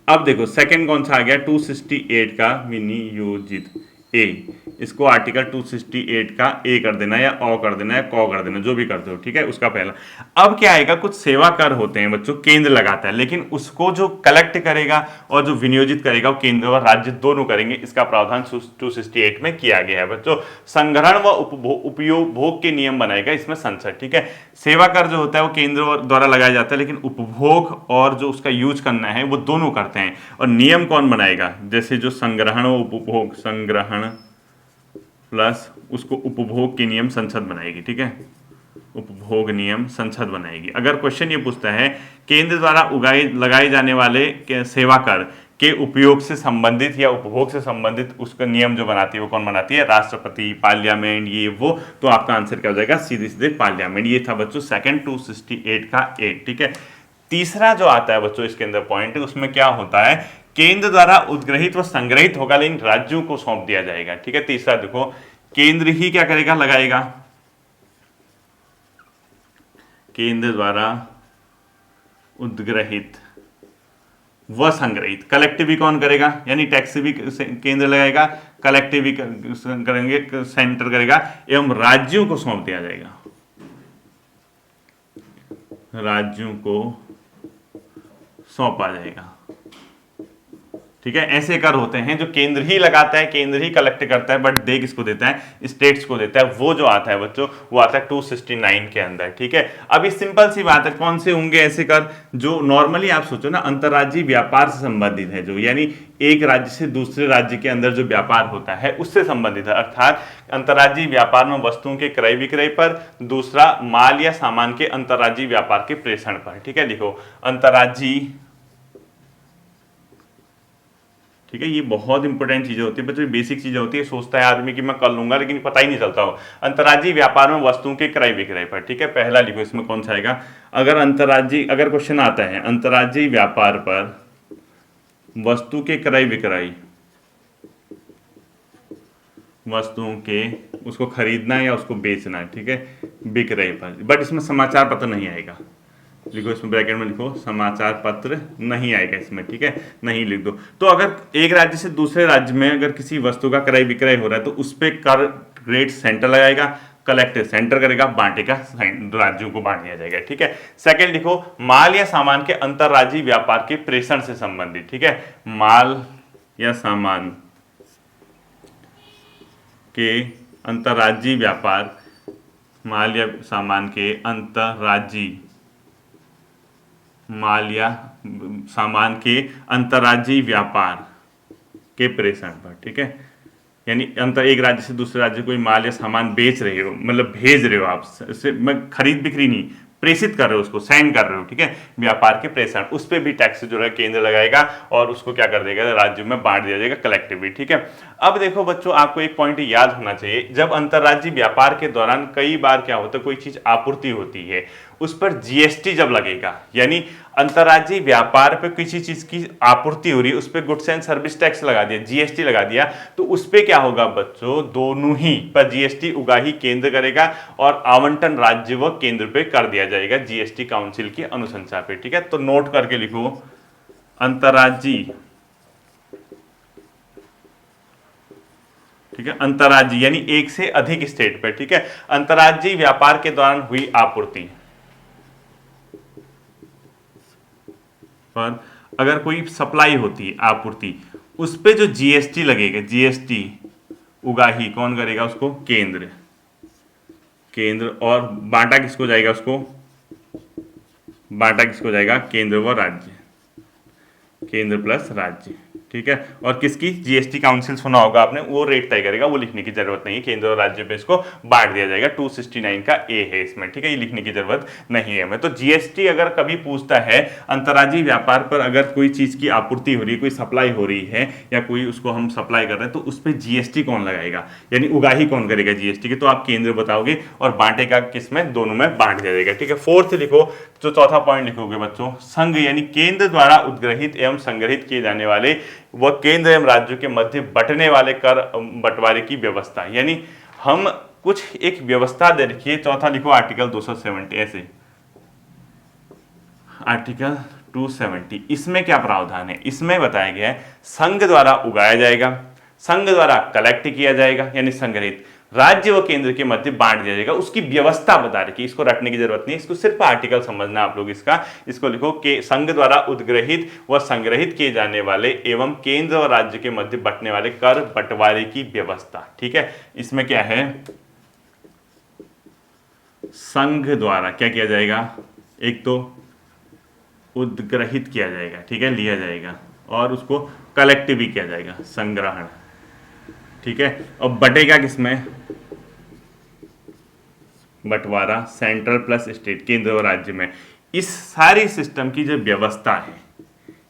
अब देखो सेकंड कौन सा आ गया, 268 का विनियोजित ए, इसको आर्टिकल 268 का ए कर देना या ओ कर देना या कौ कर देना, जो भी करते हो। ठीक है, उसका पहला। अब क्या आएगा, कुछ सेवा कर होते हैं बच्चों, केंद्र लगाता है, लेकिन उसको जो कलेक्ट करेगा और जो विनियोजित करेगा वो केंद्र और राज्य दोनों करेंगे। इसका प्रावधान 268 में किया गया है बच्चों। संग्रहण व उपभोग के नियम बनाएगा इसमें संसद। ठीक है, सेवा कर जो होता है वो केंद्र द्वारा लगाया जाता है, लेकिन उपभोग और जो उसका यूज करना है वो दोनों करते हैं। और नियम कौन बनाएगा, जैसे जो संग्रहण व उपभोग, संग्रहण प्लस उसको उपभोग के नियम संसद बनाएगी। ठीक है, उपभोग नियम संसद बनाएगी। अगर क्वेश्चन ये पूछता है केंद्र द्वारा लगाए जाने वाले सेवा कर के उपयोग से संबंधित या उपभोग से संबंधित उसका नियम जो बनाती है वो कौन बनाती है? राष्ट्रपति, पार्लियामेंट, ये वो। तो आपका आंसर क्या हो जाएगा? सीधे सीधे पार्लियामेंट। ये था बच्चों सेकंड 268 का 8। ठीक है, तीसरा जो आता है बच्चों इसके अंदर पॉइंट, उसमें क्या होता है? केंद्र द्वारा उद्ग्रहित व संग्रहित होगा लेकिन राज्यों को सौंप दिया जाएगा। ठीक है, तीसरा देखो, केंद्र ही क्या करेगा? लगाएगा। केंद्र द्वारा उद्ग्रहित व संग्रहित, कलेक्टिव भी कौन करेगा? यानी टैक्स भी केंद्र लगाएगा, कलेक्टिव भी करेंगे सेंटर करेगा, एवं राज्यों को सौंप दिया जाएगा। राज्यों को सौंपा जाएगा। ठीक है, ऐसे कर होते हैं जो केंद्र ही लगाता है, केंद्र ही कलेक्ट करता है, बट दे किसको देता है? स्टेट्स को देता है। वो जो आता है बच्चों, वो आता है 269 के अंदर। ठीक है, अभी सिंपल सी बात है, कौन से होंगे ऐसे कर जो नॉर्मली आप सोचो ना अंतर्राज्यीय व्यापार से संबंधित है, जो यानी एक राज्य से दूसरे राज्य के अंदर जो व्यापार होता है उससे संबंधित है। अर्थात अंतर्राज्यीय व्यापार में वस्तुओं के क्रय विक्रय पर, दूसरा माल या सामान के अंतर्राज्यीय व्यापार के प्रेषण पर। ठीक है, लिखो अंतर्राज्यीय। ठीक है, ये बहुत इंपॉर्टेंट चीजें होती है बच्चों, बेसिक चीजें होती है। सोचता है आदमी कि मैं कर लूंगा, लेकिन पता ही नहीं चलता हो। अंतर्राज्यीय व्यापार में वस्तुओं के क्रय विक्रय पर। ठीक है, पहला लिखो, इसमें कौन सा आएगा? अगर क्वेश्चन आता है अंतर्राज्यीय व्यापार पर वस्तु के क्रय विक्रय, वस्तुओं के उसको खरीदना या उसको बेचना, ठीक है, विक्रय पर। बट इसमें समाचार पत्र नहीं आएगा। लिखो, इसमें ब्रैकेट में लिखो, समाचार पत्र नहीं आएगा इसमें। ठीक है, नहीं लिख दो। तो अगर एक राज्य से दूसरे राज्य में अगर किसी वस्तु का क्रय विक्रय हो रहा है तो उस पर कर रेट सेंटर लगाएगा, कलेक्टिव सेंटर करेगा, बांटेगा, राज्यों को बांट दिया जाएगा। ठीक है, सेकंड लिखो, माल या सामान के अंतर्राज्यीय व्यापार के प्रेषण से संबंधित। ठीक है, माल या सामान के अंतर्राज्यीय व्यापार, माल या सामान के अंतर्राज्यीय, माल या सामान के अंतर्राज्यीय व्यापार के प्रेषण पर। ठीक है, यानी एक राज्य से दूसरे राज्य कोई माल या सामान बेच रहे हो, मतलब भेज रहे हो आप, मैं खरीद बिक्री नहीं, प्रेषित कर रहे हो, उसको सेंड कर रहे हो। ठीक है, व्यापार के प्रेषण, उस पर भी टैक्स जो है केंद्र लगाएगा और उसको क्या कर देगा? राज्यों में बांट दिया जाएगा कलेक्टिवली। ठीक है, अब देखो बच्चों, आपको एक पॉइंट याद होना चाहिए, जब अंतर्राज्यीय व्यापार के दौरान कई बार क्या होता है, कोई चीज आपूर्ति होती है, उस पर जीएसटी जब लगेगा, यानी अंतर्राज्यीय व्यापार पे किसी चीज की आपूर्ति हो रही है, उस पर गुड्स एंड सर्विस टैक्स लगा दिया, जीएसटी लगा दिया, तो उस पर क्या होगा बच्चों? दोनों ही पर जीएसटी उगाही केंद्र करेगा और आवंटन राज्य व केंद्र पे कर दिया जाएगा जीएसटी काउंसिल की अनुशंसा पे। ठीक है, तो नोट करके लिखो, अंतर्राज्यीय, ठीक है, अंतर्राज्यीय यानी एक से अधिक स्टेट पे। ठीक है, अंतर्राज्यीय व्यापार के दौरान हुई आपूर्ति पर अगर कोई सप्लाई होती है, आपूर्ति, उस पे जो जीएसटी लगेगा, जीएसटी उगाही कौन करेगा? उसको केंद्र। केंद्र, और बांटा किसको जाएगा? उसको बांटा किसको जाएगा? केंद्र व राज्य, केंद्र प्लस राज्य। ठीक है, और किसकी? जीएसटी काउंसिल सुना होगा आपने, वो रेट तय करेगा, वो लिखने की जरूरत नहीं है। केंद्र और राज्य पे इसको बांट दिया जाएगा। 269 का ए है इसमें। ठीक है, ये लिखने की जरूरत नहीं है। मैं तो जीएसटी अगर कभी पूछता है अंतर्राज्यीय व्यापार पर अगर कोई चीज की आपूर्ति हो रही है, कोई सप्लाई हो रही है, या कोई उसको हम सप्लाई कर रहे हैं, तो उस पर जीएसटी कौन लगाएगा, यानी उगाही कौन करेगा जीएसटी की? तो आप केंद्र बताओगे और बांटेगा किसमें? दोनों में बांट दिया जाएगा। ठीक है, फोर्थ लिखो, जो चौथा पॉइंट लिखोगे बच्चों, संघ यानी केंद्र द्वारा उद्ग्रहित एवं संग्रहित किए जाने वाले व केंद्र एवं राज्यों के मध्य बंटने वाले कर बंटवारे की व्यवस्था, यानी हम कुछ एक व्यवस्था दे रखी है। चौथा लिखो, आर्टिकल 270, ऐसे आर्टिकल 270, इसमें क्या प्रावधान है? इसमें बताया गया है संघ द्वारा उगाया जाएगा, संघ द्वारा कलेक्ट किया जाएगा यानी संग्रहित, राज्य व केंद्र के मध्य बांट दिया जाएगा, उसकी व्यवस्था बता रखी। इसको रटने की जरूरत नहीं है, इसको सिर्फ आर्टिकल समझना आप लोग। इसको लिखो कि संघ द्वारा उद्ग्रहित व संग्रहित किए जाने वाले एवं केंद्र और राज्य के मध्य बंटने वाले कर बंटवारे की व्यवस्था। ठीक है, इसमें क्या है? संघ द्वारा क्या किया जाएगा? एक तो उद्ग्रहित किया जाएगा, ठीक है, लिया जाएगा, और उसको कलेक्टिव भी किया जाएगा, संग्रहण। ठीक है, और बटेगा किसमें? बंटवारा सेंट्रल प्लस स्टेट, केंद्र और राज्य में, इस सारी सिस्टम की जो व्यवस्था है,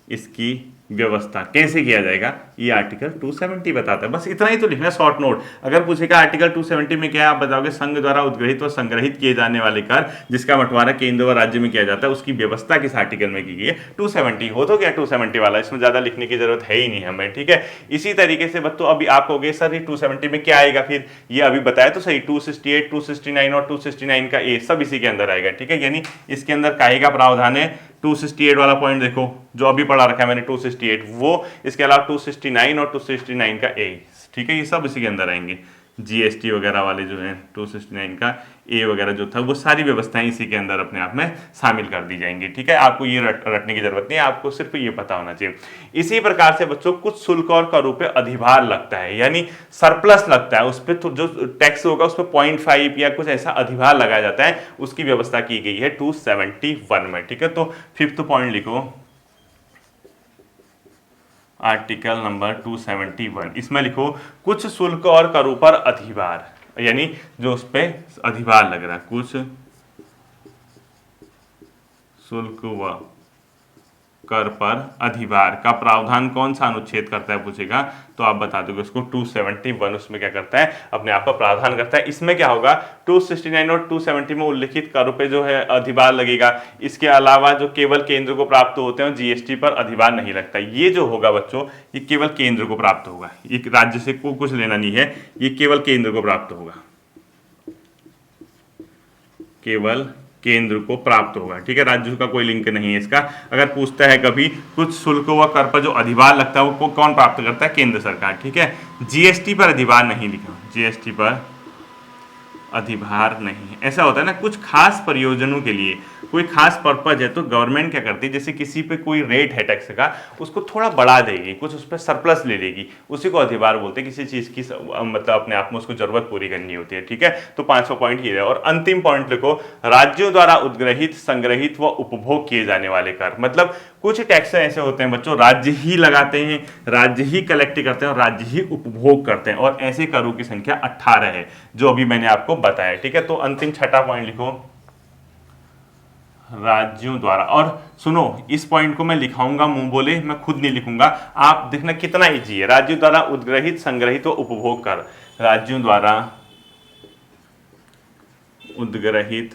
इसकी व्यवस्था कैसे किया जाएगा, ये आर्टिकल 270 बताता है। बस इतना ही तो लिखना है शॉर्ट नोट। अगर पूछेगा आर्टिकल 270 में क्या है, आप बताओगे संघ द्वारा उद्ग्रहित व संग्रहित किए जाने वाले कर जिसका बंटवारा केंद्र व राज्य में किया जाता है, उसकी व्यवस्था किस आर्टिकल में की गई है, 270 हो तो क्या 270 वाला, इसमें ज्यादा लिखने की जरूरत है ही नहीं हमें, ठीक है। इसी तरीके से बच्चों अभी आप कहोगे सर ये 270 में क्या आएगा, फिर ये अभी बताया तो सही, 268, 269 और 269 का ए सब इसी के अंदर आएगा, ठीक है। यानी इसके अंदर काहे का प्रावधान है, 268 वाला पॉइंट देखो जो अभी पढ़ा रखा है मैंने 268, वो इसके अलावा 269 और 269 का ए, ठीक है, ये सब इसी के अंदर आएंगे। जीएसटी वगैरह वाले जो हैं 269 का ए वगैरह जो था, वो सारी व्यवस्थाएं इसी के अंदर अपने आप में शामिल कर दी जाएंगी, ठीक है। आपको ये रटने की जरूरत नहीं है, आपको सिर्फ ये पता होना चाहिए। इसी प्रकार से बच्चों कुछ शुल्क और करों पे अधिभार लगता है, यानी सरप्लस लगता है, उस पर तो जो टैक्स होगा उस पर 0.5 या कुछ ऐसा अधिभार लगाया जाता है, उसकी व्यवस्था की गई है 271 में, ठीक है। तो 5th पॉइंट लिखो, आर्टिकल नंबर 271, इसमें लिखो कुछ शुल्क और करों पर अधिभार, यानी जो उस पर अधिभार लग रहा है, कुछ शुल्क व कर पर अधिभार का प्रावधान कौन सा अनुच्छेद करता है पूछेगा, तो आप बता दोगे उसको 271 उसमें क्या करता है, अपने आप का प्रावधान करता है। इसमें क्या होगा, 269 और 270 में उल्लिखित करों पे जो है अधिभार लगेगा, इसके अलावा जो केवल केंद्र को प्राप्त होते हैं जीएसटी पर अधिभार नहीं लगता। ये जो होगा बच्चों, ये केवल केंद्र को प्राप्त होगा, ये राज्य से को कुछ लेना नहीं है, ये केवल केंद्र को प्राप्त होगा, केवल केंद्र को प्राप्त होगा, ठीक है। राज्य का कोई लिंक नहीं है इसका। अगर पूछता है कभी कुछ शुल्क व कर पर जो अधिभार लगता है वो कौन प्राप्त करता है, केंद्र सरकार, ठीक है। जीएसटी पर अधिभार नहीं लिखा, जीएसटी पर अधिभार नहीं। ऐसा होता है ना, कुछ खास प्रयोजनों के लिए कोई खास पर्पज है तो गवर्नमेंट क्या करती है, जैसे किसी पे कोई रेट है टैक्स का, उसको थोड़ा बढ़ा देगी, कुछ उस पर सरप्लस ले लेगी, उसी को अधिभार बोलते हैं। किसी चीज की मतलब अपने आप में उसको जरूरत पूरी करनी होती है, ठीक है। तो 500 पॉइंट ये है। और अंतिम पॉइंट लिखो, राज्यों द्वारा उद्ग्रहित संग्रहित व उपभोग किए जाने वाले कर, मतलब कुछ टैक्स ऐसे होते हैं बच्चों राज्य ही लगाते हैं, राज्य ही कलेक्ट करते हैं और राज्य ही उपभोग करते हैं, और ऐसे करों की संख्या 18 है जो अभी मैंने आपको बताया, ठीक है। तो अंतिम 6ठा पॉइंट लिखो, राज्यों द्वारा। और सुनो, इस पॉइंट को मैं लिखाऊंगा मुंह बोले, मैं खुद नहीं लिखूंगा, आप देखना कितना इजी है। राज्यों द्वारा उद्ग्रहित संग्रहित व उपभोग कर, राज्यों द्वारा उद्ग्रहित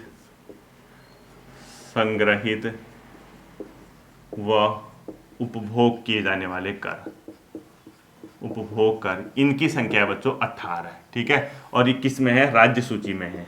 संग्रहित व उपभोग किए जाने वाले कर, उपभोग कर, इनकी संख्या है बच्चों 18 है, ठीक है। और ये किस में है, राज्य सूची में है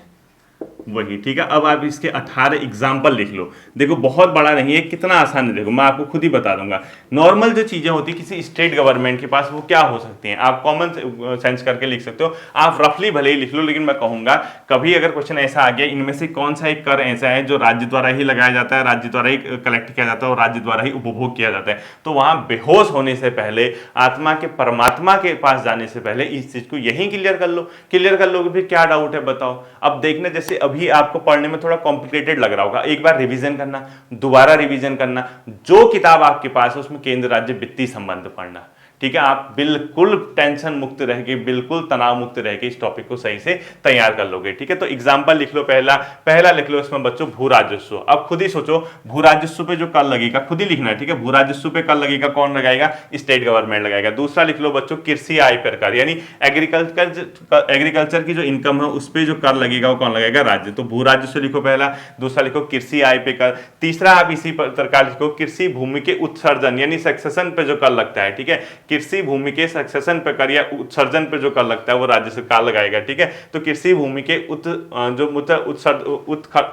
वही, ठीक है। अब आप इसके 18 एग्जाम्पल लिख लो। देखो बहुत बड़ा नहीं है, कितना आसान है, देखो मैं आपको खुद ही बता दूंगा। नॉर्मल जो चीजें होती है किसी स्टेट गवर्नमेंट के पास, वो क्या हो सकती हैं, आप कॉमन सेंस करके लिख सकते हो, आप रफली भले ही लिख लो, लेकिन मैं कहूंगा कभी अगर क्वेश्चन ऐसा आ गया, इनमें से कौन सा एक कर ऐसा है जो राज्य द्वारा ही लगाया जाता है, राज्य द्वारा ही कलेक्ट किया जाता है और राज्य द्वारा ही उपभोग किया जाता है, तो वहां बेहोश होने से पहले, आत्मा के परमात्मा के पास जाने से पहले इस चीज को यही क्लियर कर लो। क्लियर कर लोगे फिर क्या डाउट है बताओ। अब देखने जैसे अभी आपको पढ़ने में थोड़ा कॉम्प्लिकेटेड लग रहा होगा, एक बार रिवीजन करना, दोबारा रिवीजन करना, जो किताब आपके पास है उसमें केंद्र राज्य वित्तीय संबंध पढ़ना, ठीक है। आप बिल्कुल टेंशन मुक्त रह के, बिल्कुल तनाव मुक्त रह के इस टॉपिक को सही से तैयार कर लोगे, ठीक है। तो एग्जांपल लिख लो, पहला लिख लो इसमें बच्चों भू राजस्व। अब खुद ही सोचो, भू राजस्व पे जो कर लगेगा खुद ही लिखना है, ठीक है। भू राजस्व पे कर लगेगा, कौन लगाएगा, स्टेट गवर्नमेंट लगाएगा। दूसरा लिख लो बच्चों कृषि आय पर कर, यानी एग्रीकल्चर की जो इनकम है उस पर जो कर लगेगा वो कौन लगाएगा, राज्य। तो भू राजस्व लिखो पहला। दूसरा लिखो कृषि आय पे कर। तीसरा आप इसी प्रकार लिखो कृषि भूमि के उत्सर्जन यानी सक्सेशन पे जो कर लगता है, ठीक है। कृषि भूमि के सक्सेशन पे कर या उत्सर्जन पे जो कर लगता है वो राज्य सरकार लगाएगा, ठीक है। तो कृषि भूमि के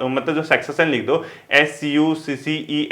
मतलब जो सक्सेशन लिख दो, SUCCESSION,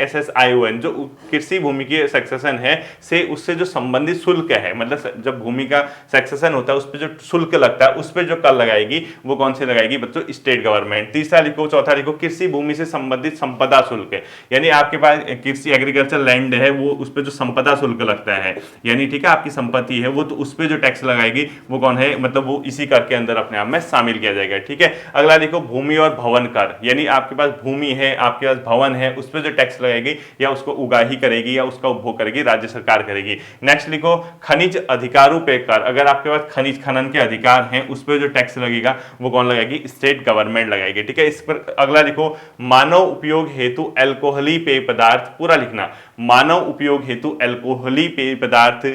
जो कृषि भूमि के सक्सेशन है से उससे जो संबंधित शुल्क है, मतलब जब भूमि का सक्सेशन होता है उस पर जो शुल्क लगता है उस पर जो कर लगाएगी वो कौन से लगाएगी बच्चों, स्टेट गवर्नमेंट। तीसरा लिखो, चौथा लिखो कृषि भूमि से संबंधित संपदा शुल्क है, यानी आपके पास कृषि एग्रीकल्चर लैंड है वो उस पर जो संपदा शुल्क लगता है, यानी ठीक है, आपकी संपत्ति है वो, तो उस पर जो टैक्स लगाएगी वो कौन है, मतलब वो इसी कर के अंदर अपने आप में शामिल किया जाएगा। ठीक है, अगला देखो भूमि और भवन कर, यानी आपके पास भूमि है, आपके पास भवन है, उस पर जो टैक्स लगाएगी या उसको उगाही करेगी या उसका उपभोग करेगी राज्य सरकार करेगी। नेक्स्ट लिखो खनिज अधिकारों पे कर, अगर आपके पास खनिज खनन के अधिकार हैं उस पर जो टैक्स लगेगा वो कौन लगाएगी, स्टेट गवर्नमेंट लगाएगी। ठीक है, इस पर अगला लिखो मानव उपयोग हेतु अल्कोहली पेय पदार्थ, पूरा लिखना, मानव उपयोग हेतु अल्कोहली पेय पदार्थ,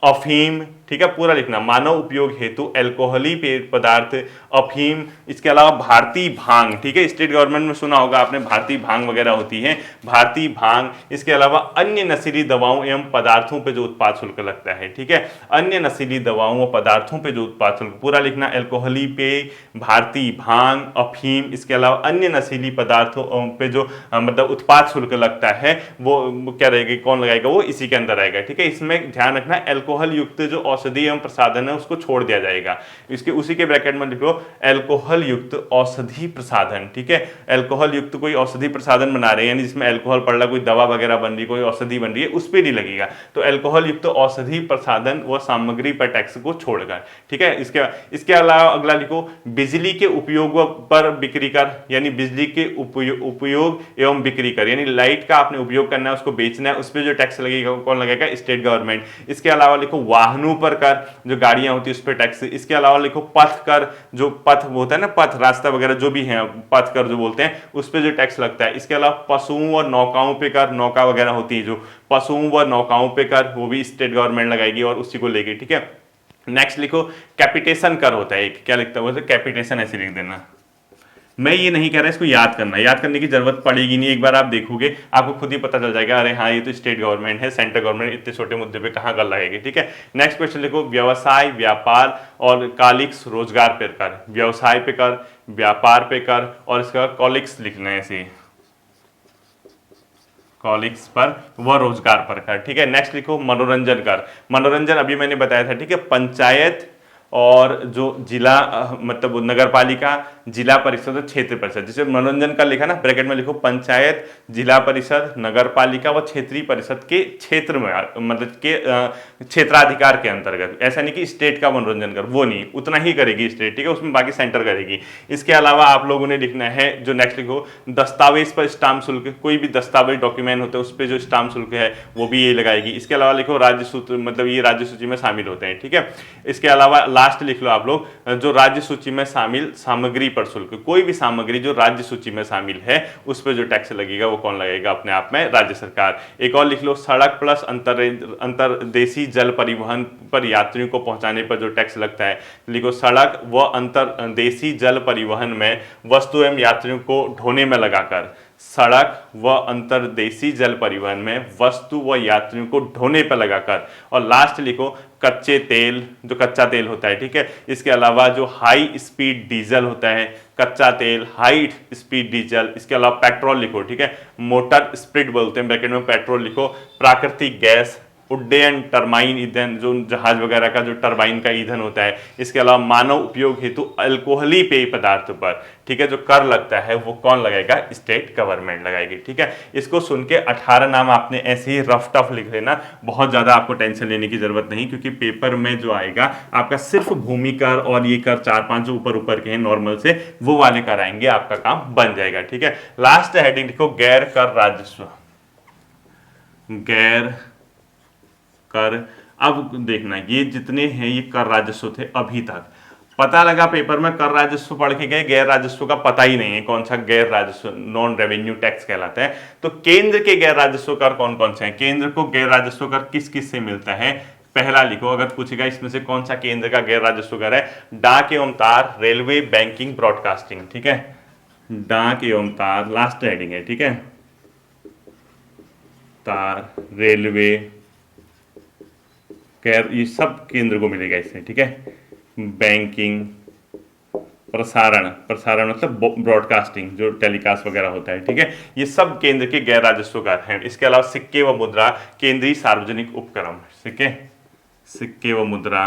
अफीम, ठीक है, पूरा लिखना, मानव उपयोग हेतु अल्कोहली पेय पदार्थ, अफीम, इसके अलावा भारतीय भांग। ठीक है, स्टेट गवर्नमेंट में सुना होगा आपने, भारतीय भांग वगैरह होती है, भारतीय भांग, इसके अलावा अन्य नशीली दवाओं एवं पदार्थों पे जो उत्पाद शुल्क लगता है। ठीक है, अन्य नशीली दवाओं और पदार्थों पे जो उत्पाद शुल्क, पूरा लिखना, अल्कोहली पेय, भारतीय भांग, अफीम, इसके अलावा अन्य नशीली पदार्थों पे जो मतलब उत्पाद शुल्क लगता है वो क्या रहेगा, कौन लगाएगा, वो इसी के अंदर आएगा। ठीक है, इसमें ध्यान रखना अल्कोहल युक्त जो औषधि एवं प्रसाधन है उसको छोड़ दिया जाएगा, इसके उसी के ब्रैकेट में लिखो अल्कोहल युक्त औषधि प्रसाधन। ठीक है, अल्कोहल युक्त कोई औषधि प्रसाधन बना रहे हैं, यानी जिसमें अल्कोहल पड़ रहा, कोई दवा वगैरह बन रही, कोई औषधि बन रही है, उस पर नहीं लगेगा, तो अल्कोहल युक्त औषधि प्रसाधन व सामग्री पर टैक्स को छोड़कर। ठीक है, इसके अलावा अगला लिखो बिजली के उपयोग पर बिक्री कर, यानी बिजली के उपयोग एवं बिक्री कर, यानी लाइट का आपने उपयोग करना है, उसको बेचना है, उस पर जो टैक्स लगेगा कौन लगेगा, स्टेट गवर्नमेंट। इसके अलावा लिखो वाहनों पर कर, जो गाड़ियां होती है उस पर टैक्स। इसके अलावा लिखो पथ कर, जो पथ होता है ना, पथ रास्ता वगैरह जो भी है, पथ कर जो बोलते हैं, उस पर जो टैक्स लगता है। इसके अलावा पशुओं और नौकाओं पे कर, नौका वगैरह होती है जो, पशुओं व नौकाओं पे कर, वो भी स्टेट गवर्नमेंट लगाएगी और उसी को लेगी। ठीक है, नेक्स्ट लिखो कैपिटेशन कर होता है एक, क्या लिखता है, कैपिटेशन ऐसे लिख देना। मैं ये नहीं कह रहा इसको याद करना, याद करने की जरूरत पड़ेगी नहीं, एक बार आप देखोगे आपको खुद ही पता चल जाएगा, अरे हाँ ये तो स्टेट गवर्नमेंट है, सेंट्रल गवर्नमेंट इतने छोटे मुद्दे पे कहाँ कर लगेगी। ठीक है, नेक्स्ट क्वेश्चन लिखो व्यवसाय, व्यापार और कॉलिक्स रोजगार पे कर, व्यवसाय पे कर, व्यापार पे कर, और इसका कॉलिक्स लिखना है ऐसे, कॉलिक्स पर व रोजगार पर कर। ठीक है, नेक्स्ट लिखो मनोरंजन कर, मनोरंजन अभी मैंने बताया था। ठीक है, पंचायत और जो जिला मतलब नगर पालिका, जिला परिषद और क्षेत्र परिषद, जिसे मनोरंजन का लिखा ना, ब्रैकेट में लिखो पंचायत, जिला परिषद, नगर पालिका व क्षेत्रीय परिषद के क्षेत्र में, मतलब के क्षेत्राधिकार के अंतर्गत। ऐसा नहीं कि स्टेट का मनोरंजन कर, वो नहीं, उतना ही करेगी स्टेट। ठीक है, उसमें बाकी सेंटर करेगी। इसके अलावा आप लोगों ने लिखना है जो नेक्स्ट लिखो दस्तावेज पर स्टाम्प शुल्क, कोई भी दस्तावेज डॉक्यूमेंट होते हैं उस पर जो स्टाम्प शुल्क है वो भी ये लगाएगी। इसके अलावा लिखो राज्य सूची, मतलब ये राज्य सूची में शामिल होते हैं। ठीक है, इसके अलावा लास्ट लिख लो आप लोग जो राज्य सूची में शामिल सामग्री पर शुल्क, कोई भी सामग्री जो राज्य सूची में शामिल है उस पर जो टैक्स लगेगा वो कौन लगेगा, अपने आप में राज्य सरकार। एक और लिख लो सड़क प्लस अंतरदेशीय जल परिवहन पर यात्रियों को पहुंचाने पर जो टैक्स लगता है, लिखो सड़क व अंतरदेशीय जल परिवहन में वस्तु एवं यात्रियों को ढोने में लगाकर, सड़क व अंतरदेशीय जल परिवहन में वस्तु व यात्रियों को ढोने पर लगाकर, और लास्ट लिखो कच्चे तेल, जो कच्चा तेल होता है। ठीक है, इसके अलावा जो हाई स्पीड डीजल होता है, कच्चा तेल, हाई स्पीड डीजल, इसके अलावा पेट्रोल लिखो। ठीक है, मोटर स्प्रिट बोलते हैं, ब्रैकेट में पेट्रोल लिखो, प्राकृतिक गैस, उड्डयन टरबाइन ईंधन, जो जहाज वगैरह का जो टरबाइन का ईंधन होता है, इसके अलावा मानव उपयोग हेतु अल्कोहली पेय पदार्थ पर, ठीक है, जो कर लगता है वो कौन लगाएगा, स्टेट गवर्नमेंट लगाएगी। ठीक है, इसको सुन के 18 नाम आपने ऐसे ही रफ टफ लिख लेना, बहुत ज्यादा आपको टेंशन लेने की जरूरत नहीं, क्योंकि पेपर में जो आएगा आपका सिर्फ भूमि कर और ये कर 4-5 जो ऊपर ऊपर के हैं नॉर्मल से, वो वाले कर आएंगे, आपका काम बन जाएगा। ठीक है, लास्ट हेडिंग लिखो गैर कर राजस्व, गैर कर। अब देखना ये जितने हैं ये कर राजस्व थे अभी तक, पता लगा पेपर में कर राजस्व पढ़ के गए, गैर राजस्व का पता ही नहीं है कौन सा गैर राजस्व, नॉन रेवेन्यू टैक्स कहलाता है। तो केंद्र के गैर राजस्व कर कौन कौन से हैं, केंद्र को गैर राजस्व कर किस किस से मिलता है, पहला लिखो, अगर पूछेगा इसमें से कौन सा केंद्र का गैर राजस्व कर है, डाक एवं तार, रेलवे, बैंकिंग, ब्रॉडकास्टिंग। ठीक है, डाक एवं तार लास्ट हेडिंग है। ठीक है, तार, रेलवे, ये सब केंद्र को मिलेगा इससे। ठीक है, बैंकिंग, प्रसारण, प्रसारण मतलब ब्रॉडकास्टिंग, जो टेलीकास्ट वगैरह होता है। ठीक है, ये सब केंद्र के गैर राजस्व कर हैं। इसके अलावा सिक्के व मुद्रा, केंद्रीय सार्वजनिक उपक्रम, सिक्के, सिक्के व मुद्रा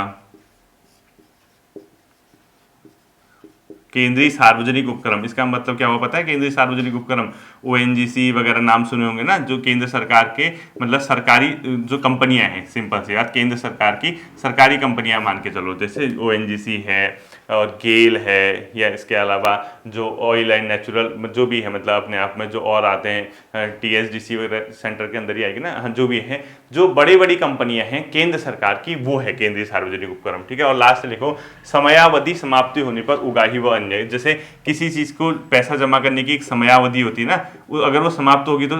केंद्रीय सार्वजनिक उपक्रम, इसका मतलब क्या हुआ पता है? केंद्रीय सार्वजनिक उपक्रम ओएनजीसी वगैरह नाम सुने होंगे ना, जो केंद्र सरकार के मतलब सरकारी जो कंपनियां हैं, सिंपल सी बात, केंद्र सरकार की सरकारी कंपनियां मान के चलो, जैसे ओएनजीसी है और गेल है, या इसके अलावा जो ऑयल एंड नेचुरल जो भी है, मतलब अपने आप में जो और आते हैं, टीएसडीसी वगैरह सेंटर के अंदर ही आएगी ना, हाँ, जो भी है, जो बड़ी बड़ी कंपनियां हैं केंद्र सरकार की, वो है केंद्रीय सार्वजनिक उपक्रम, ठीक है। और लास्ट लिखो समयावधि समाप्ति होने पर उगाही व अन्य, जैसे किसी चीज को पैसा जमा करने की एक समयावधि होती है ना, अगर वो समाप्त होगी तो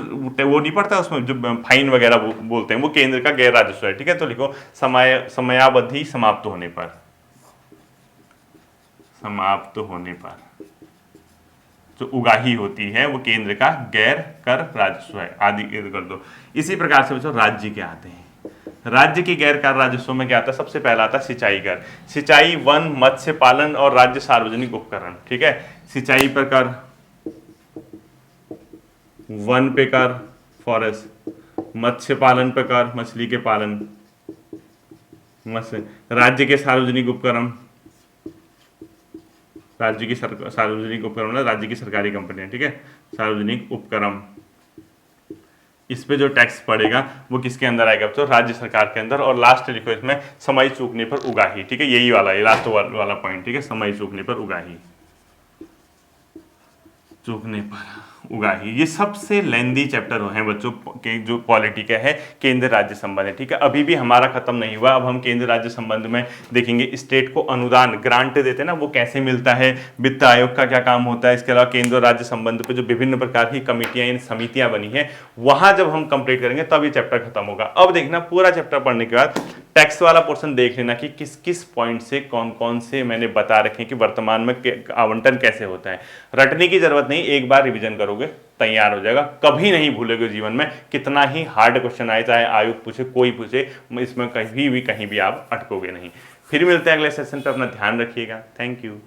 वो नहीं पड़ता उसमें, जो फाइन वगैरह बोलते हैं, वो केंद्र का गैर राजस्व है, ठीक है। तो लिखो समयावधि समाप्त होने पर, समाप्त होने पर जो उगाही होती है वो केंद्र का गैर कर राजस्व है, आदि कर दो। इसी प्रकार से बच्चों राज्य के आते हैं। राज्य की गैर कर राजस्व में क्या आता है? सबसे पहला आता है सिंचाई कर, सिंचाई, वन, मत्स्य पालन और राज्य सार्वजनिक उपकरण, ठीक है। सिंचाई पर कर, वन पे कर, फॉरेस्ट, मत्स्य पालन पे कर, मछली के पालन, मत्स्य, राज्य के सार्वजनिक उपक्रम, राज्य की सार्वजनिक उपक्रम, राज्य की सरकारी कंपनियां, ठीक है, सार्वजनिक उपक्रम, इस पे जो टैक्स पड़ेगा वो किसके अंदर आएगा बच्चों? राज्य सरकार के अंदर। और लास्ट लिखो इसमें समय चूकने पर उगाही, ठीक है, यही वाला है लास्ट वाला पॉइंट, ठीक है, समय चूकने पर उगाही, चूकने पर उगाही। ये सबसे लेंदी चैप्टर हैं बच्चों के, जो पॉलिटी का है, केंद्र राज्य संबंध है, ठीक है। अभी भी हमारा खत्म नहीं हुआ, अब हम केंद्र राज्य संबंध में देखेंगे। स्टेट को अनुदान ग्रांट देते हैं ना, वो कैसे मिलता है, वित्त आयोग का क्या काम होता है, इसके अलावा केंद्र राज्य संबंध पे जो विभिन्न प्रकार की कमेटियां समितियां बनी है, वहां जब हम कंप्लीट करेंगे तब ये चैप्टर खत्म होगा। अब देखना पूरा चैप्टर पढ़ने के बाद टैक्स वाला पोर्शन देख लेना कि किस किस पॉइंट से कौन कौन से मैंने बता रखे कि वर्तमान में आवंटन कैसे होता है। रटने की जरूरत नहीं, एक बार रिवीजन करोगे तैयार हो जाएगा, कभी नहीं भूलोगे जीवन में, कितना ही हार्ड क्वेश्चन आए, चाहे आयोग पूछे, कोई पूछे, इसमें कहीं भी आप अटकोगे नहीं। फिर मिलते हैं अगले सेशन पर, अपना ध्यान रखिएगा। Thank you.